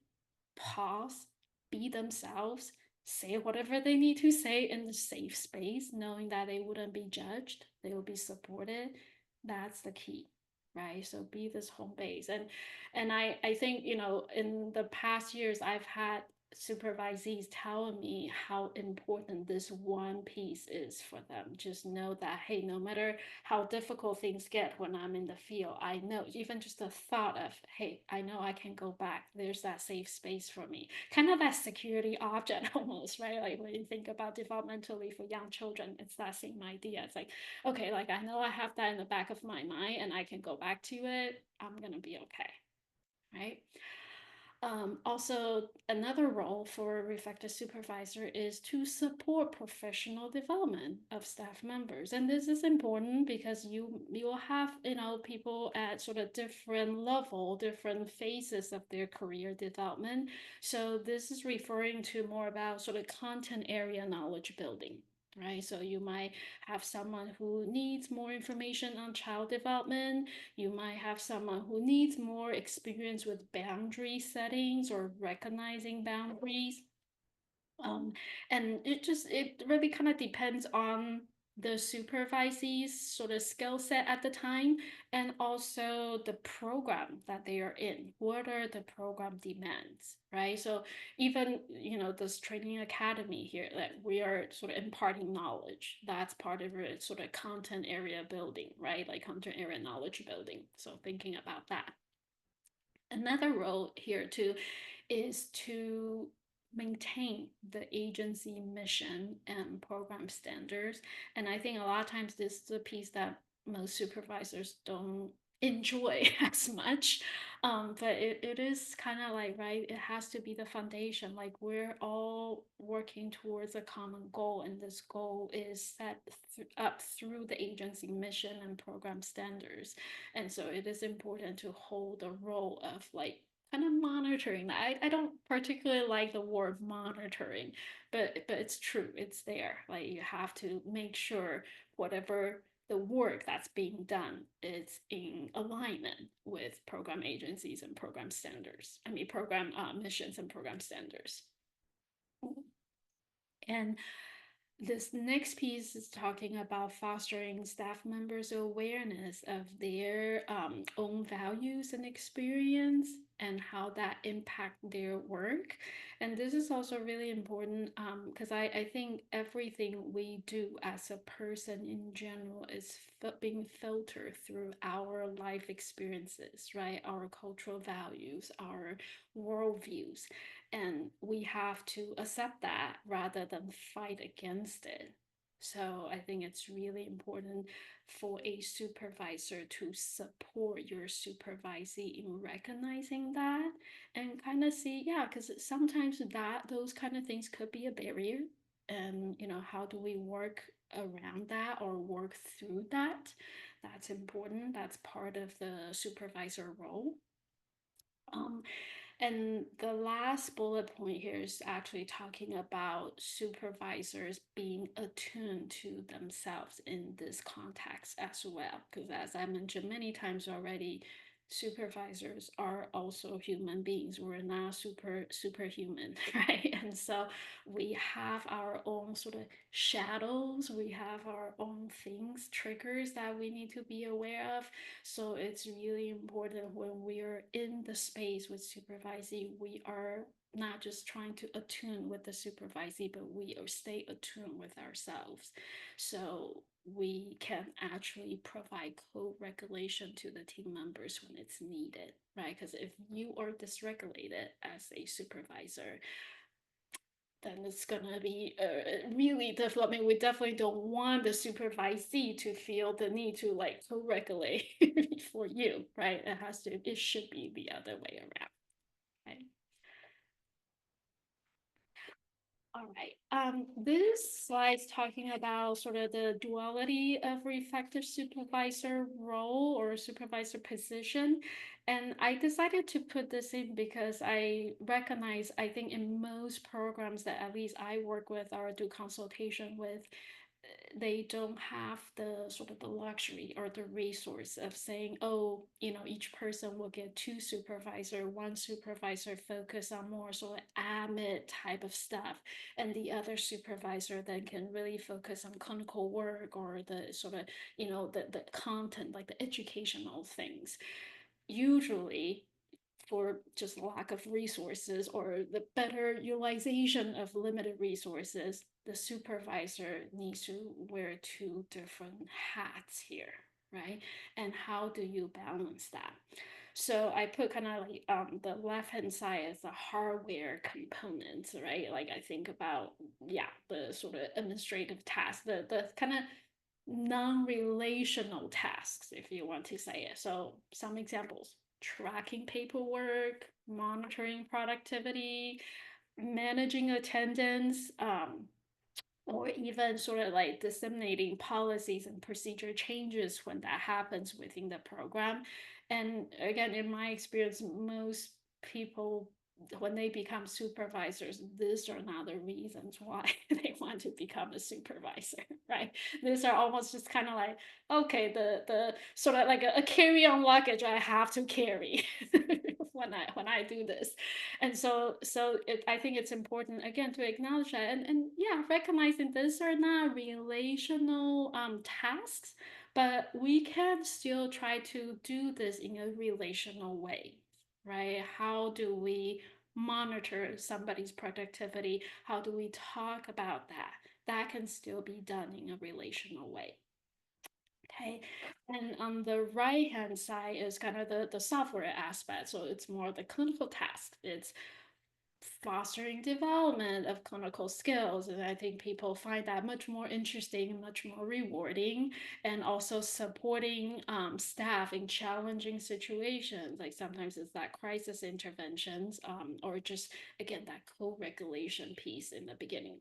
pause, be themselves, say whatever they need to say in the safe space, knowing that they wouldn't be judged, they will be supported. That's the key, right? So be this home base. And I think, you know, in the past years, I've had supervisees telling me how important this one piece is for them. Just know that, hey, no matter how difficult things get when I'm in the field, I know even just the thought of, hey, I know I can go back. There's that safe space for me. Kind of that security object almost, right? Like when you think about developmentally for young children, it's that same idea. It's like, okay, like I know I have that in the back of my mind and I can go back to it. I'm gonna be okay, right? Also, another role for a reflective supervisor is to support professional development of staff members. And this is important because you will have, you know, people at sort of different level, different phases of their career development. So this is referring to more about sort of content area knowledge building. Right, so you might have someone who needs more information on child development. You might have someone who needs more experience with boundary settings or recognizing boundaries. And it really kind of depends on the supervisee's sort of skill set at the time, and also the program that they are in. What are the program demands, right? So even, you know, this training academy here, that we are sort of imparting knowledge, that's part of it, sort of content area building, right? Like content area knowledge building. So thinking about that. Another role here too is to maintain the agency mission and program standards. And I think a lot of times this is the piece that most supervisors don't enjoy as much. But it is kind of like, right, it has to be the foundation. Like we're all working towards a common goal, and this goal is set up through the agency mission and program standards. And so it is important to hold a role of like kind of monitoring. I don't particularly like the word monitoring, but it's true, it's there. Like you have to make sure whatever the work that's being done is in alignment with program agencies and program standards. I mean, program missions and program standards. And this next piece is talking about fostering staff members' awareness of their own values and experience and how that impact their work. And this is also really important because I think everything we do as a person in general is being filtered through our life experiences, right? Our cultural values, our worldviews. And we have to accept that rather than fight against it. So I think it's really important for a supervisor to support your supervisee in recognizing that and kind of see, yeah, because sometimes those kind of things could be a barrier. And you know, how do we work around that or work through that? That's important. That's part of the supervisor role. And the last bullet point here is actually talking about supervisors being attuned to themselves in this context as well. Because as I mentioned many times already, supervisors are also human beings. We're not superhuman, right? And so we have our own sort of shadows, we have our own things, triggers that we need to be aware of. So it's really important when we are in the space with supervisee, we are not just trying to attune with the supervisee, but we stay attuned with ourselves. So we can actually provide co-regulation to the team members when it's needed, right? Because if you are dysregulated as a supervisor, then it's gonna be really difficult. I mean, we definitely don't want the supervisee to feel the need to like co-regulate for you, right? It should be the other way around, right? All right. This slide's talking about sort of the duality of reflective supervisor role or supervisor position. And I decided to put this in because I recognize, I think in most programs that at least I work with or do consultation with, they don't have the sort of the luxury or the resource of saying, oh, each person will get two supervisor, one supervisor focus on more sort of admin type of stuff, and the other supervisor then can really focus on clinical work or the sort of, the content, like the educational things. Usually, for just lack of resources or the better utilization of limited resources, the supervisor needs to wear two different hats here, right? And how do you balance that? So I put kind of like the left hand side as the hardware components, right? Like I think about, yeah, the sort of administrative tasks, the kind of non-relational tasks, if you want to say it. So some examples: tracking paperwork, monitoring productivity, managing attendance, or even sort of like disseminating policies and procedure changes when that happens within the program. And again, in my experience, most people, when they become supervisors, these are not the reasons why they want to become a supervisor, right? These are almost just kind of like, okay, the sort of like a carry-on luggage I have to carry when I do this. And so I think it's important again to acknowledge that, and yeah, recognizing these are not relational tasks, but we can still try to do this in a relational way, right? How do we monitor somebody's productivity? How do we talk about that? That can still be done in a relational way. Okay, and on the right hand side is kind of the software aspect. So it's more the clinical task. It's fostering development of clinical skills. And I think people find that much more interesting, much more rewarding, and also supporting staff in challenging situations. Like sometimes it's that crisis interventions or just, again, that co-regulation piece in the beginning.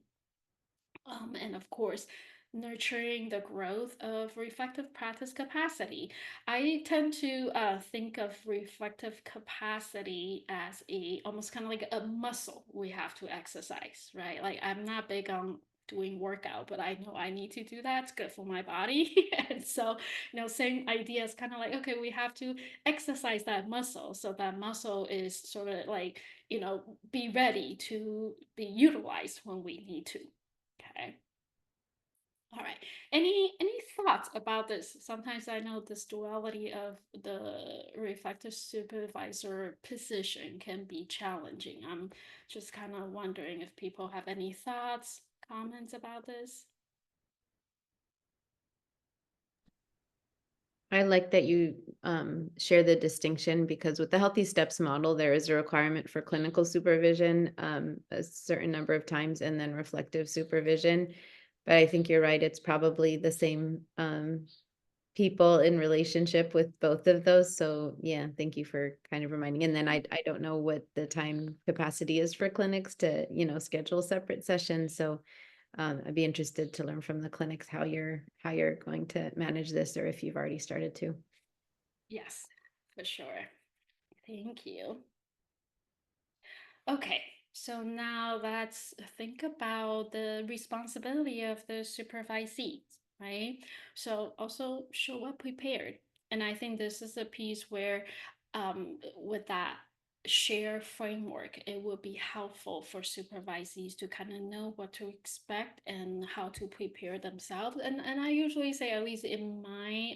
And of course, nurturing the growth of reflective practice capacity. I tend to think of reflective capacity as almost kind of like a muscle we have to exercise, right? Like I'm not big on doing workout, but I know I need to do that. It's good for my body. And so, same idea is kind of like, okay, we have to exercise that muscle. So that muscle is sort of like, be ready to be utilized when we need to. Okay. All right. Any thoughts about this? Sometimes I know this duality of the reflective supervisor position can be challenging. I'm just kind of wondering if people have any thoughts, comments about this. I like that you share the distinction, because with the Healthy Steps model, there is a requirement for clinical supervision a certain number of times, and then reflective supervision. But I think you're right, it's probably the same people in relationship with both of those. So yeah, thank you for kind of reminding. And then I don't know what the time capacity is for clinics to, schedule separate sessions. So I'd be interested to learn from the clinics how you're going to manage this, or if you've already started to. Yes, for sure. Thank you. Okay, so now let's think about the responsibility of the supervisees, right? So also show up prepared. And I think this is a piece where with that share framework, it would be helpful for supervisees to kind of know what to expect and how to prepare themselves. And I usually say, at least in my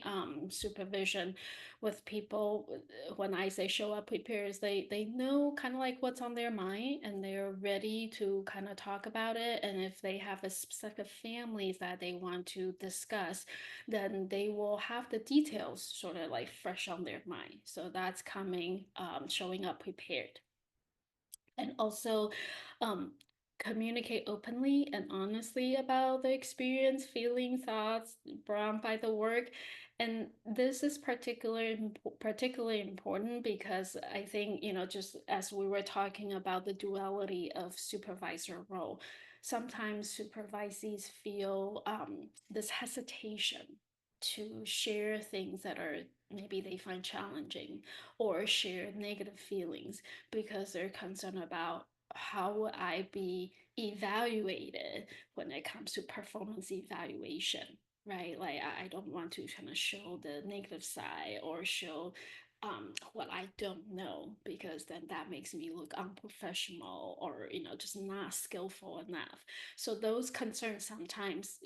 supervision with people, when I say show up prepared, they know kind of like what's on their mind, and they're ready to kind of talk about it. And if they have a specific families that they want to discuss, then they will have the details sort of like fresh on their mind. So that's coming, showing up prepared. And also communicate openly and honestly about the experience, feeling, thoughts brought by the work. And this is particularly important because I think, just as we were talking about the duality of supervisor role, sometimes supervisees feel this hesitation to share things that are maybe they find challenging, or share negative feelings because they're concerned about how would I be evaluated when it comes to performance evaluation, right? Like I don't want to kind of show the negative side or show what I don't know, because then that makes me look unprofessional or just not skillful enough. So those concerns sometimes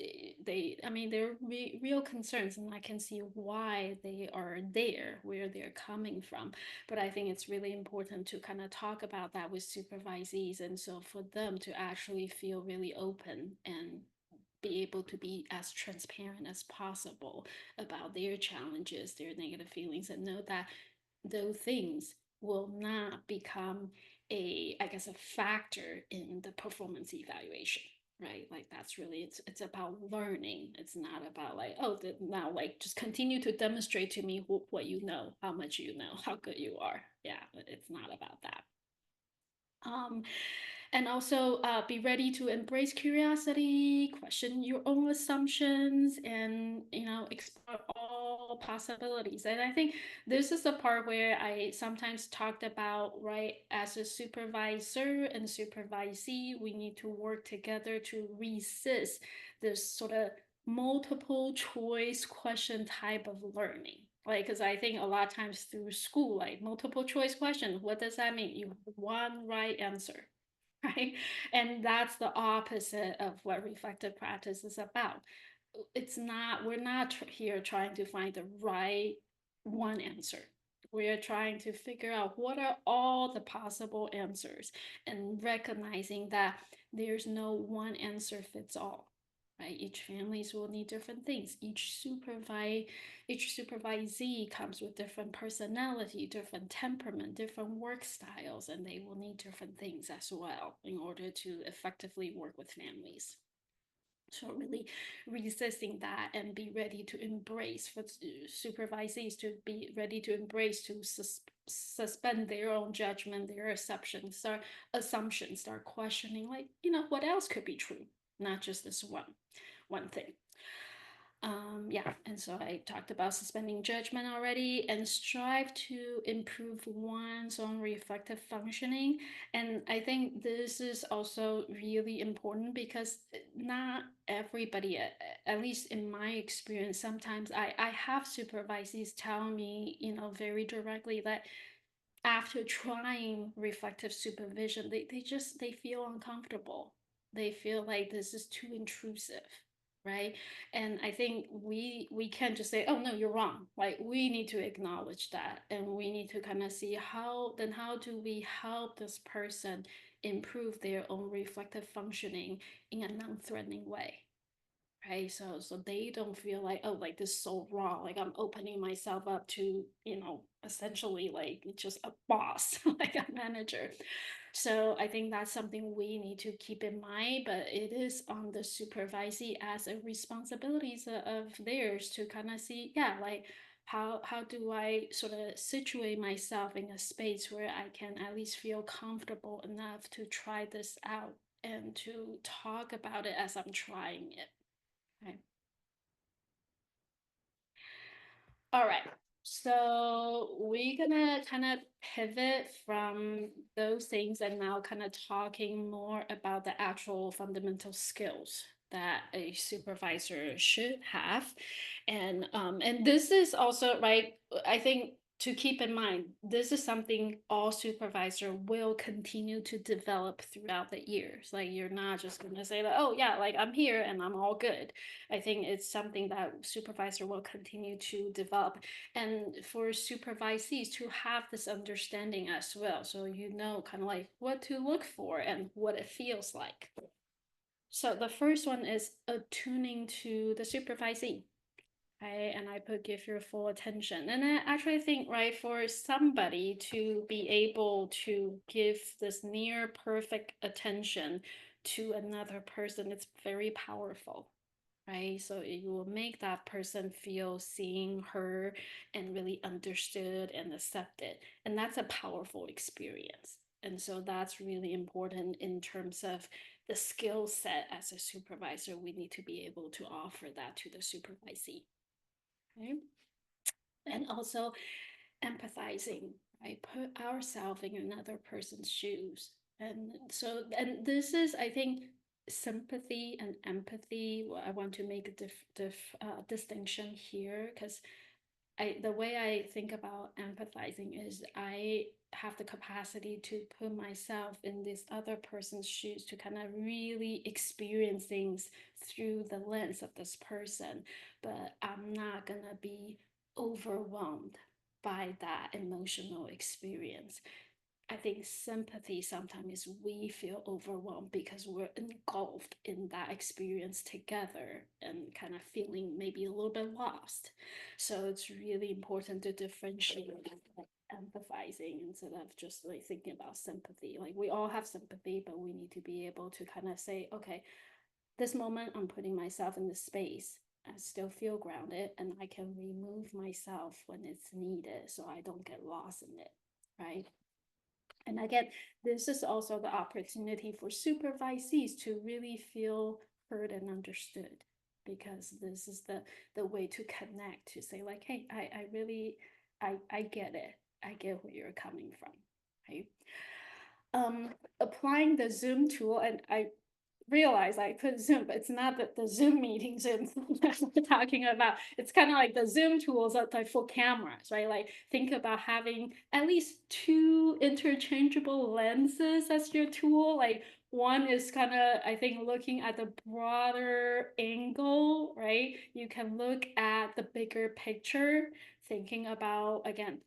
they're real concerns, and I can see why they are there, where they're coming from. But I think it's really important to kind of talk about that with supervisees, and so for them to actually feel really open and be able to be as transparent as possible about their challenges, their negative feelings, and know that those things will not become a factor in the performance evaluation, right? Like that's really, it's about learning. It's not about like, oh, now like just continue to demonstrate to me what you know, how much you know, how good you are. Yeah, it's not about that. And also be ready to embrace curiosity, question your own assumptions, and explore all possibilities. And I think this is the part where I sometimes talked about, right, as a supervisor and supervisee, we need to work together to resist this sort of multiple choice question type of learning. Like, because I think a lot of times through school, like multiple choice question, what does that mean? You have one right answer, right? And that's the opposite of what reflective practice is about. We're not here trying to find the right one answer. We're trying to figure out what are all the possible answers and recognizing that there's no one answer fits all, right? Each families will need different things. Each supervisee comes with different personality, different temperament, different work styles, and they will need different things as well in order to effectively work with families. So really resisting that and be ready to embrace, for supervisees to be ready to embrace, to suspend their own judgment, their assumptions, start questioning, like, what else could be true? Not just this one thing. Yeah, and so I talked about suspending judgment already, and strive to improve one's own reflective functioning. And I think this is also really important because not everybody, at least in my experience, sometimes I have supervisees tell me, very directly that after trying reflective supervision, they feel uncomfortable. They feel like this is too intrusive, right? And I think we can't just say, oh no, you're wrong. Like we need to acknowledge that, and we need to kind of see how do we help this person improve their own reflective functioning in a non-threatening way. Right, so they don't feel like, oh, like this is so wrong, like I'm opening myself up to, essentially like just a boss, like a manager. So I think that's something we need to keep in mind, but it is on the supervisee as a responsibilities of theirs to kind of see, yeah, like how do I sort of situate myself in a space where I can at least feel comfortable enough to try this out and to talk about it as I'm trying it. Okay. All right. So we're gonna kind of pivot from those things and now kind of talking more about the actual fundamental skills that a supervisor should have. And this is also, right, I think to keep in mind, this is something all supervisor will continue to develop throughout the years. Like you're not just gonna say that, oh yeah, like I'm here and I'm all good. I think it's something that supervisor will continue to develop, and for supervisees to have this understanding as well, so kind of like what to look for and what it feels like. So the first one is attuning to the supervisee. Okay, and I put give your full attention. And I actually think, right, for somebody to be able to give this near perfect attention to another person, it's very powerful, right? So it will make that person feel seen, heard, and really understood and accepted. And that's a powerful experience. And so that's really important in terms of the skill set as a supervisor. We need to be able to offer that to the supervisee. Okay? And also empathizing, right? Put ourselves in another person's shoes. And so, and this is, I think, sympathy and empathy. I want to make a distinction here, because the way I think about empathizing is I have the capacity to put myself in this other person's shoes to kind of really experience things through the lens of this person, but I'm not gonna be overwhelmed by that emotional experience. I think sympathy sometimes is we feel overwhelmed because we're engulfed in that experience together and kind of feeling maybe a little bit lost. So it's really important to differentiate like, empathizing instead of just like thinking about sympathy. Like we all have sympathy, but we need to be able to kind of say, okay, this moment I'm putting myself in this space. I still feel grounded and I can remove myself when it's needed so I don't get lost in it, right? And again, this is also the opportunity for supervisees to really feel heard and understood, because this is the way to connect, to say like, hey, I really, I get it. I get where you're coming from, right? Applying the Zoom tool, and I realize I put Zoom, but it's not the Zoom meeting Zoom that we're talking about. It's kind of like the Zoom tools that are for cameras, right? Like think about having at least 2 interchangeable lenses as your tool. Like one is kind of, I think, looking at the broader angle, right? You can look at the bigger picture, thinking about, again,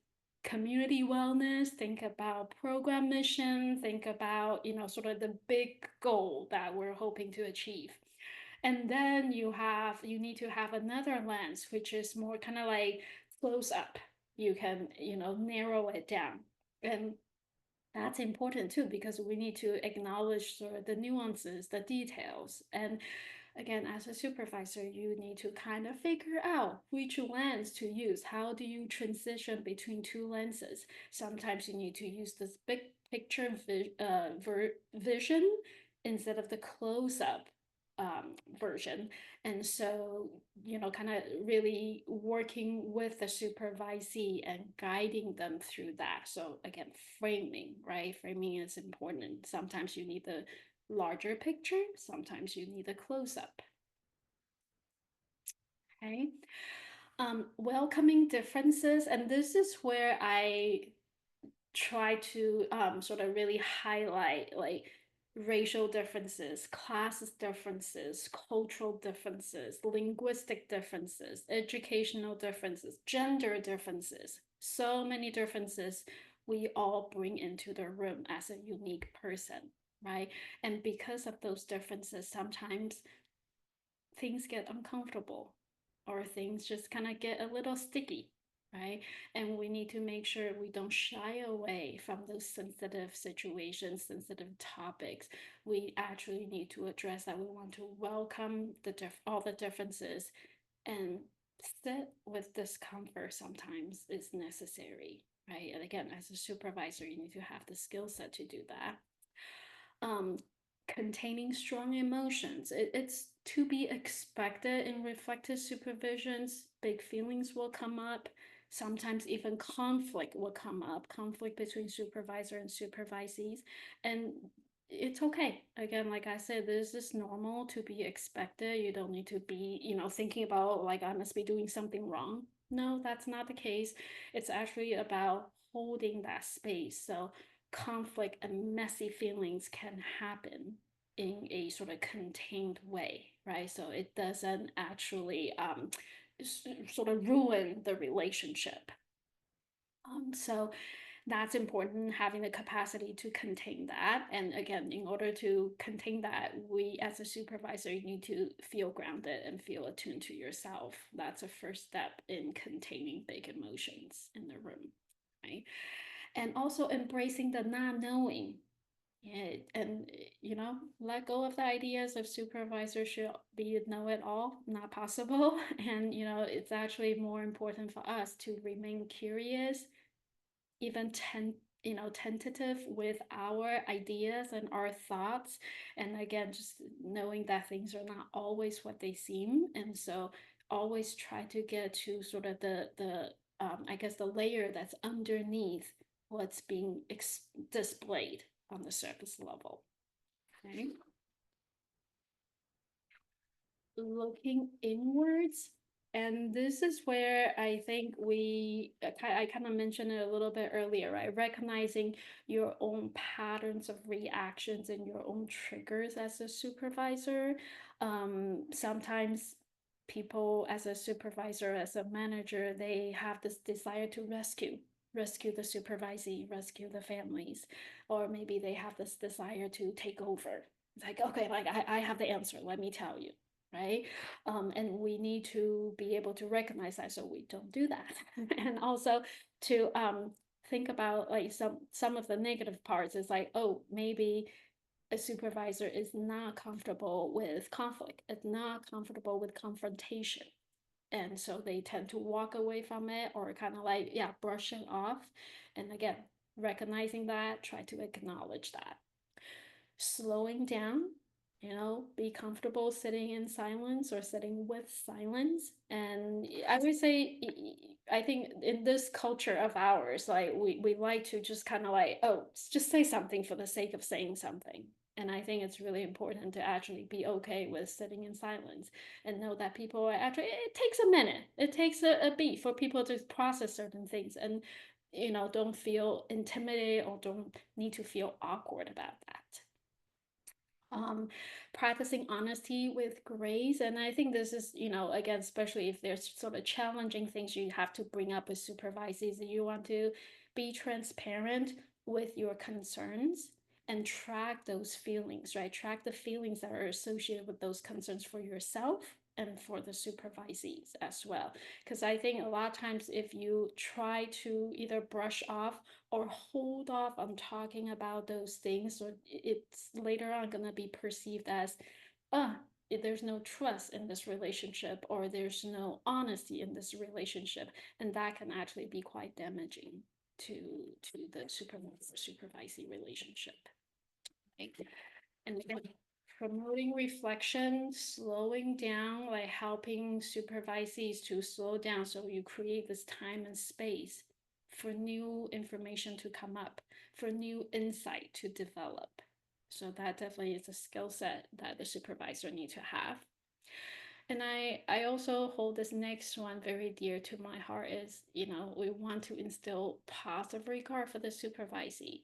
community wellness, think about program mission, think about, sort of the big goal that we're hoping to achieve. And then you need to have another lens, which is more kind of like close up. You can, narrow it down. And that's important too, because we need to acknowledge sort of the nuances, the details. And again, as a supervisor, you need to kind of figure out which lens to use. How do you transition between 2 lenses? Sometimes you need to use this big picture vision instead of the close-up version. And so, kind of really working with the supervisee and guiding them through that. So again, framing, right? Framing is important. Sometimes you need the larger picture, sometimes you need a close-up. Okay. Welcoming differences, and this is where I try to sort of really highlight like racial differences, class differences, cultural differences, linguistic differences, educational differences, gender differences. So many differences we all bring into the room as a unique person, right? And because of those differences, sometimes things get uncomfortable or things just kind of get a little sticky, right? And we need to make sure we don't shy away from those sensitive situations, sensitive topics. We actually need to address that. We want to welcome all the differences, and sit with discomfort sometimes is necessary, right? And again, as a supervisor, you need to have the skill set to do that. Containing strong emotions. It's to be expected in reflective supervisions. Big feelings will come up. Sometimes even conflict will come up, conflict between supervisor and supervisees. And it's okay. Again, like I said, this is normal to be expected. You don't need to be, thinking about like I must be doing something wrong. No, that's not the case. It's actually about holding that space. So conflict and messy feelings can happen in a sort of contained way, right? So it doesn't actually sort of ruin the relationship. So that's important, having the capacity to contain that. And again, in order to contain that, we as a supervisor, you need to feel grounded and feel attuned to yourself. That's a first step in containing big emotions in the room, right? And also embracing the not knowing. Yeah, and let go of the ideas of supervisor should be know it all, not possible. And it's actually more important for us to remain curious, even tentative with our ideas and our thoughts. And again, just knowing that things are not always what they seem. And so always try to get to sort of the I guess the layer that's underneath what's being displayed on the surface level. Okay. Looking inwards, and this is where I think I kind of mentioned it a little bit earlier, right? Recognizing your own patterns of reactions and your own triggers as a supervisor. Sometimes people as a supervisor, as a manager, they have this desire to rescue the supervisee, rescue the families, or maybe they have this desire to take over. It's like, okay, like I have the answer, let me tell you, right? And we need to be able to recognize that so we don't do that. And also to think about like some of the negative parts is like, oh, maybe a supervisor is not comfortable with conflict, it's not comfortable with confrontation. And so they tend to walk away from it or kind of like, yeah, brush it off. And again, recognizing that, try to acknowledge that. Slowing down, be comfortable sitting in silence or sitting with silence. And I would say, I think in this culture of ours, like we like to just kind of like, oh, just say something for the sake of saying something. And I think it's really important to actually be okay with sitting in silence and know that people are actually, it takes a minute, it takes a beat for people to process certain things, and don't feel intimidated or don't need to feel awkward about that. Practicing honesty with grace. And I think this is, again, especially if there's sort of challenging things you have to bring up with supervisees, and you want to be transparent with your concerns and track those feelings, right? Track the feelings that are associated with those concerns for yourself and for the supervisees as well. Because I think a lot of times if you try to either brush off or hold off on talking about those things, or it's later on going to be perceived as, there's no trust in this relationship, or there's no honesty in this relationship, and that can actually be quite damaging to the supervisee relationship. Right? And again, promoting reflection, slowing down, like helping supervisees to slow down, so you create this time and space for new information to come up, for new insight to develop. So that definitely is a skill set that the supervisor needs to have. And I also hold this next one very dear to my heart is, we want to instill positive regard for the supervisee.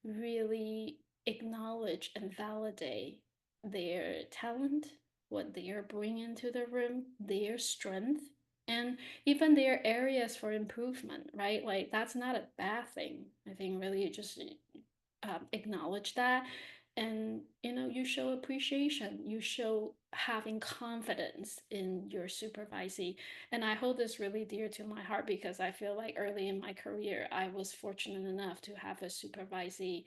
Really acknowledge and validate their talent, what they are bringing to the room, their strength, and even their areas for improvement, right? Like that's not a bad thing. I think really just acknowledge that. And you show appreciation, you show having confidence in your supervisee. And I hold this really dear to my heart because I feel like early in my career I was fortunate enough to have a supervisee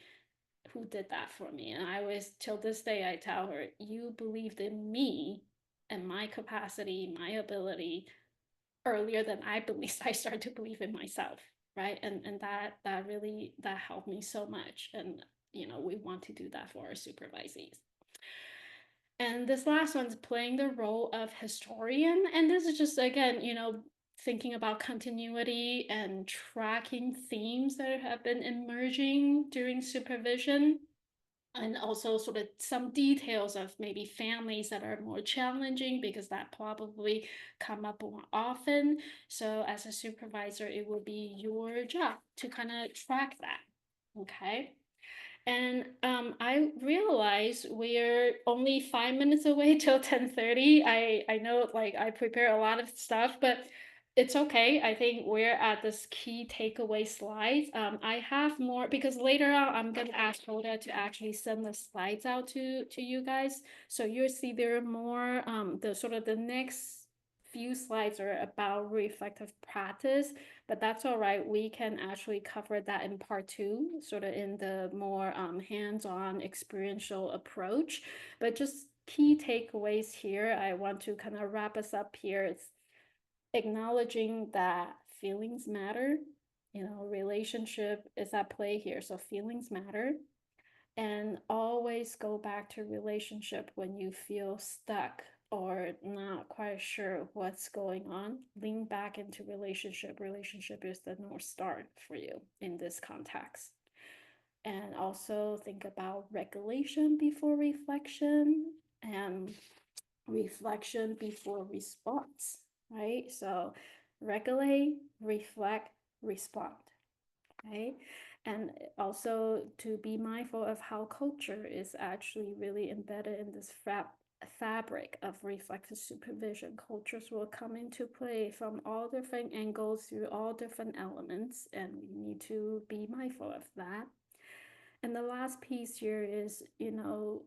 who did that for me. And I always, till this day, I tell her, you believed in me and my capacity, my ability earlier than I started to believe in myself, right? And that really, that helped me so much. And we want to do that for our supervisees. And this last one's playing the role of historian. And this is just, again, thinking about continuity and tracking themes that have been emerging during supervision. And also sort of some details of maybe families that are more challenging, because that probably come up more often. So as a supervisor, it will be your job to kind of track that, okay? And I realize we're only 5 minutes away till 10:30. I know, like, I prepare a lot of stuff, but it's okay. I think we're at this key takeaway slides. I have more because later on I'm gonna ask Hoda to actually send the slides out to you guys. So you'll see there are more. The sort of the next few slides are about reflective practice, but that's all right. We can actually cover that in part 2, sort of in the more hands-on experiential approach. But just key takeaways here, I want to kind of wrap us up here. It's acknowledging that feelings matter, relationship is at play here, so feelings matter. And always go back to relationship when you feel stuck or not quite sure what's going on. Lean back into relationship. Relationship is the North Star for you in this context. And also think about regulation before reflection and reflection before response, right? So regulate, reflect, respond, right? And also to be mindful of how culture is actually really embedded in this fabric of reflective supervision. Cultures will come into play from all different angles through all different elements, and we need to be mindful of that. And the last piece here is,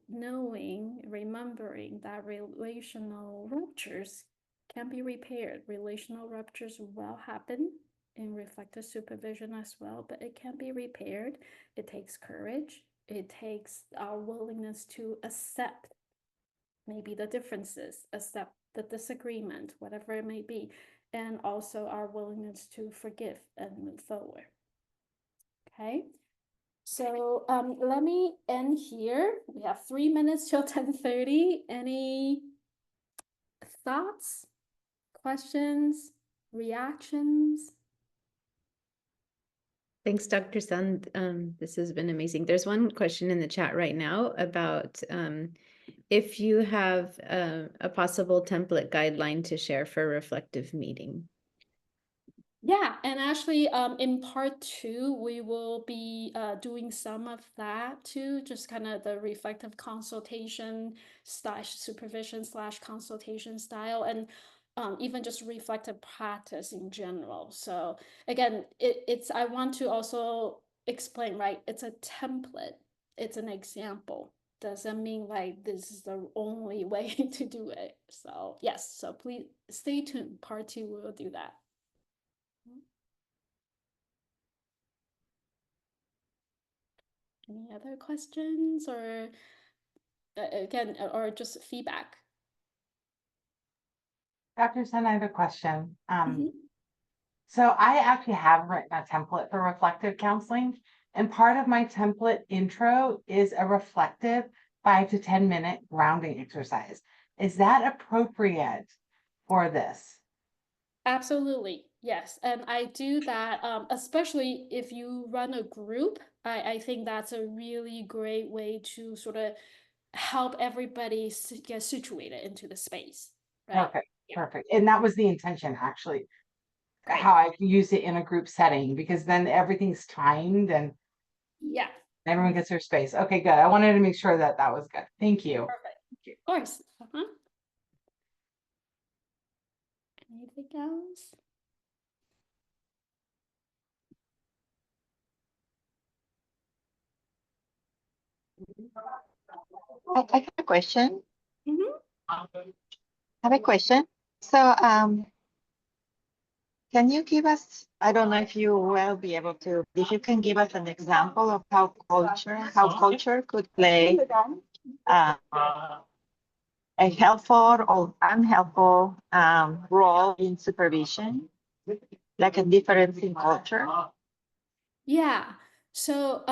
knowing, remembering that relational ruptures can be repaired. Relational ruptures will happen in reflective supervision as well, but it can be repaired. It takes courage. It takes our willingness to accept maybe the differences, accept the disagreement, whatever it may be, and also our willingness to forgive and move forward. Okay. So let me end here. We have 3 minutes till 10:30. Any thoughts, questions, reactions? Thanks, Dr. Sun. This has been amazing. There's one question in the chat right now about if you have a possible template guideline to share for reflective meeting. Yeah, and actually in part 2, we will be doing some of that too, just kind of the reflective consultation / supervision / consultation style, and even just reflective practice in general. So again, I want to also explain, right? It's a template, it's an example. Doesn't mean like this is the only way to do it. So yes, so please stay tuned. Part 2, we will do that. Any other questions or again, or just feedback? Dr. Sen, I have a question. Mhm. So I actually have written a template for reflective counseling, and part of my template intro is a reflective 5 to 10 minute grounding exercise. Is that appropriate for this? Absolutely, yes. And I do that, especially if you run a group. I think that's a really great way to sort of help everybody get situated into the space, right? Perfect, Yeah. perfect. And that was the intention, actually, Great. how I use it in a group setting, because then everything's timed and Yeah, everyone gets their space. Okay, good. I wanted to make sure that that was good. Thank you. perfect. Of course. Anything else? I have a question. Mhm. I have a question. So, can you give us, I don't know if you will be able to, if you can give us an example of how culture could play a helpful or unhelpful role in supervision, like a difference in culture? Yeah. So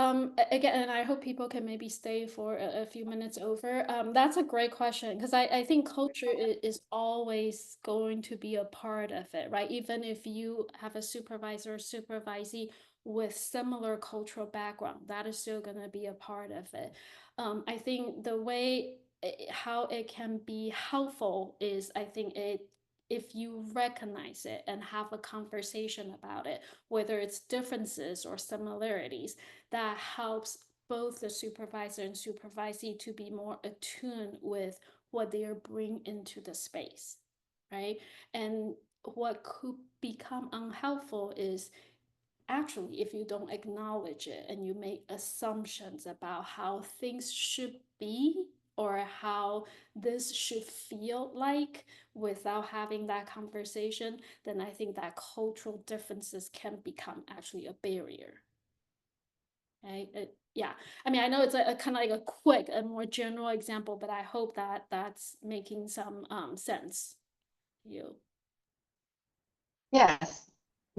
again, and I hope people can maybe stay for a few minutes over. That's a great question because I think culture is always going to be a part of it, right? Even if you have a supervisor or supervisee with similar cultural background, that is still going to be a part of it. I think the way how it can be helpful is I think if you recognize it and have a conversation about it, whether it's differences or similarities, that helps both the supervisor and supervisee to be more attuned with what they are bringing into the space, right? And what could become unhelpful is actually if you don't acknowledge it and you make assumptions about how things should be or how this should feel like without having that conversation, then I think that cultural differences can become actually a barrier. Right? Yeah, I mean, I know it's a kind of like a quick, a more general example, but I hope that that's making some sense to you. Yes.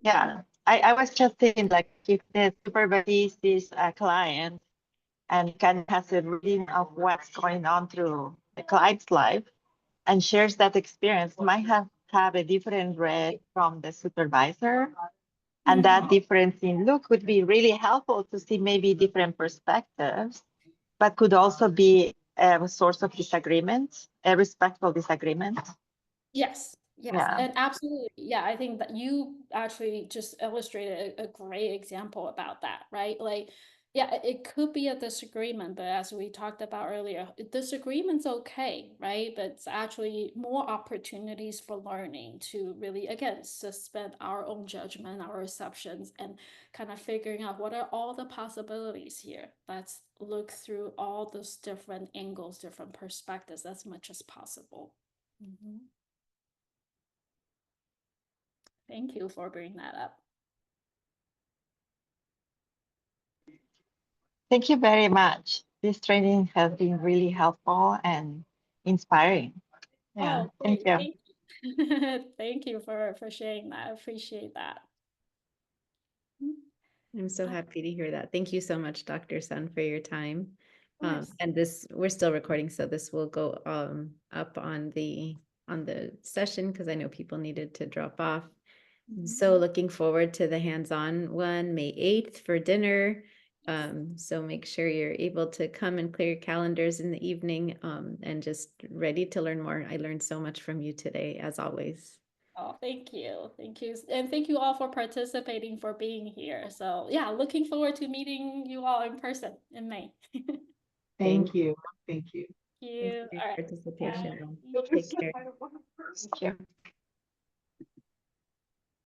Yeah. I was just thinking, like, if the supervisee sees a client and kind of has a reading of what's going on through the client's life and shares that experience, might have a different read from the supervisor. And that difference in look would be really helpful to see maybe different perspectives, but could also be a source of disagreement, a respectful disagreement. Yes, yes, Yeah. and absolutely. Yeah, I think that you actually just illustrated a great example about that, right? Like, yeah, it could be a disagreement, but as we talked about earlier, disagreement's okay, right? But it's actually more opportunities for learning to really, again, suspend our own judgment, our assumptions, and kind of figuring out what are all the possibilities here. Let's look through all those different angles, different perspectives as much as possible. Mhm. Thank you for bringing that up. Thank you very much. This training has been really helpful and inspiring. Yeah, Oh, thank great. you. Thank you. Thank you for sharing that. I appreciate that. I'm so happy to hear that. Thank you so much, Dr. Sun, for your time. Of course. And this, we're still recording, so this will go up on the session because I know people needed to drop off. So looking forward to the hands-on one, May 8th for dinner. So make sure you're able to come and clear your calendars in the evening, and just ready to learn more. I learned so much from you today, as always. Oh, thank you. Thank you. And thank you all for participating, for being here. So yeah, looking forward to meeting you all in person in May. Thank you. Thank you. Thank you. Thanks for your All right. participation. Bye. Take care. Thank you.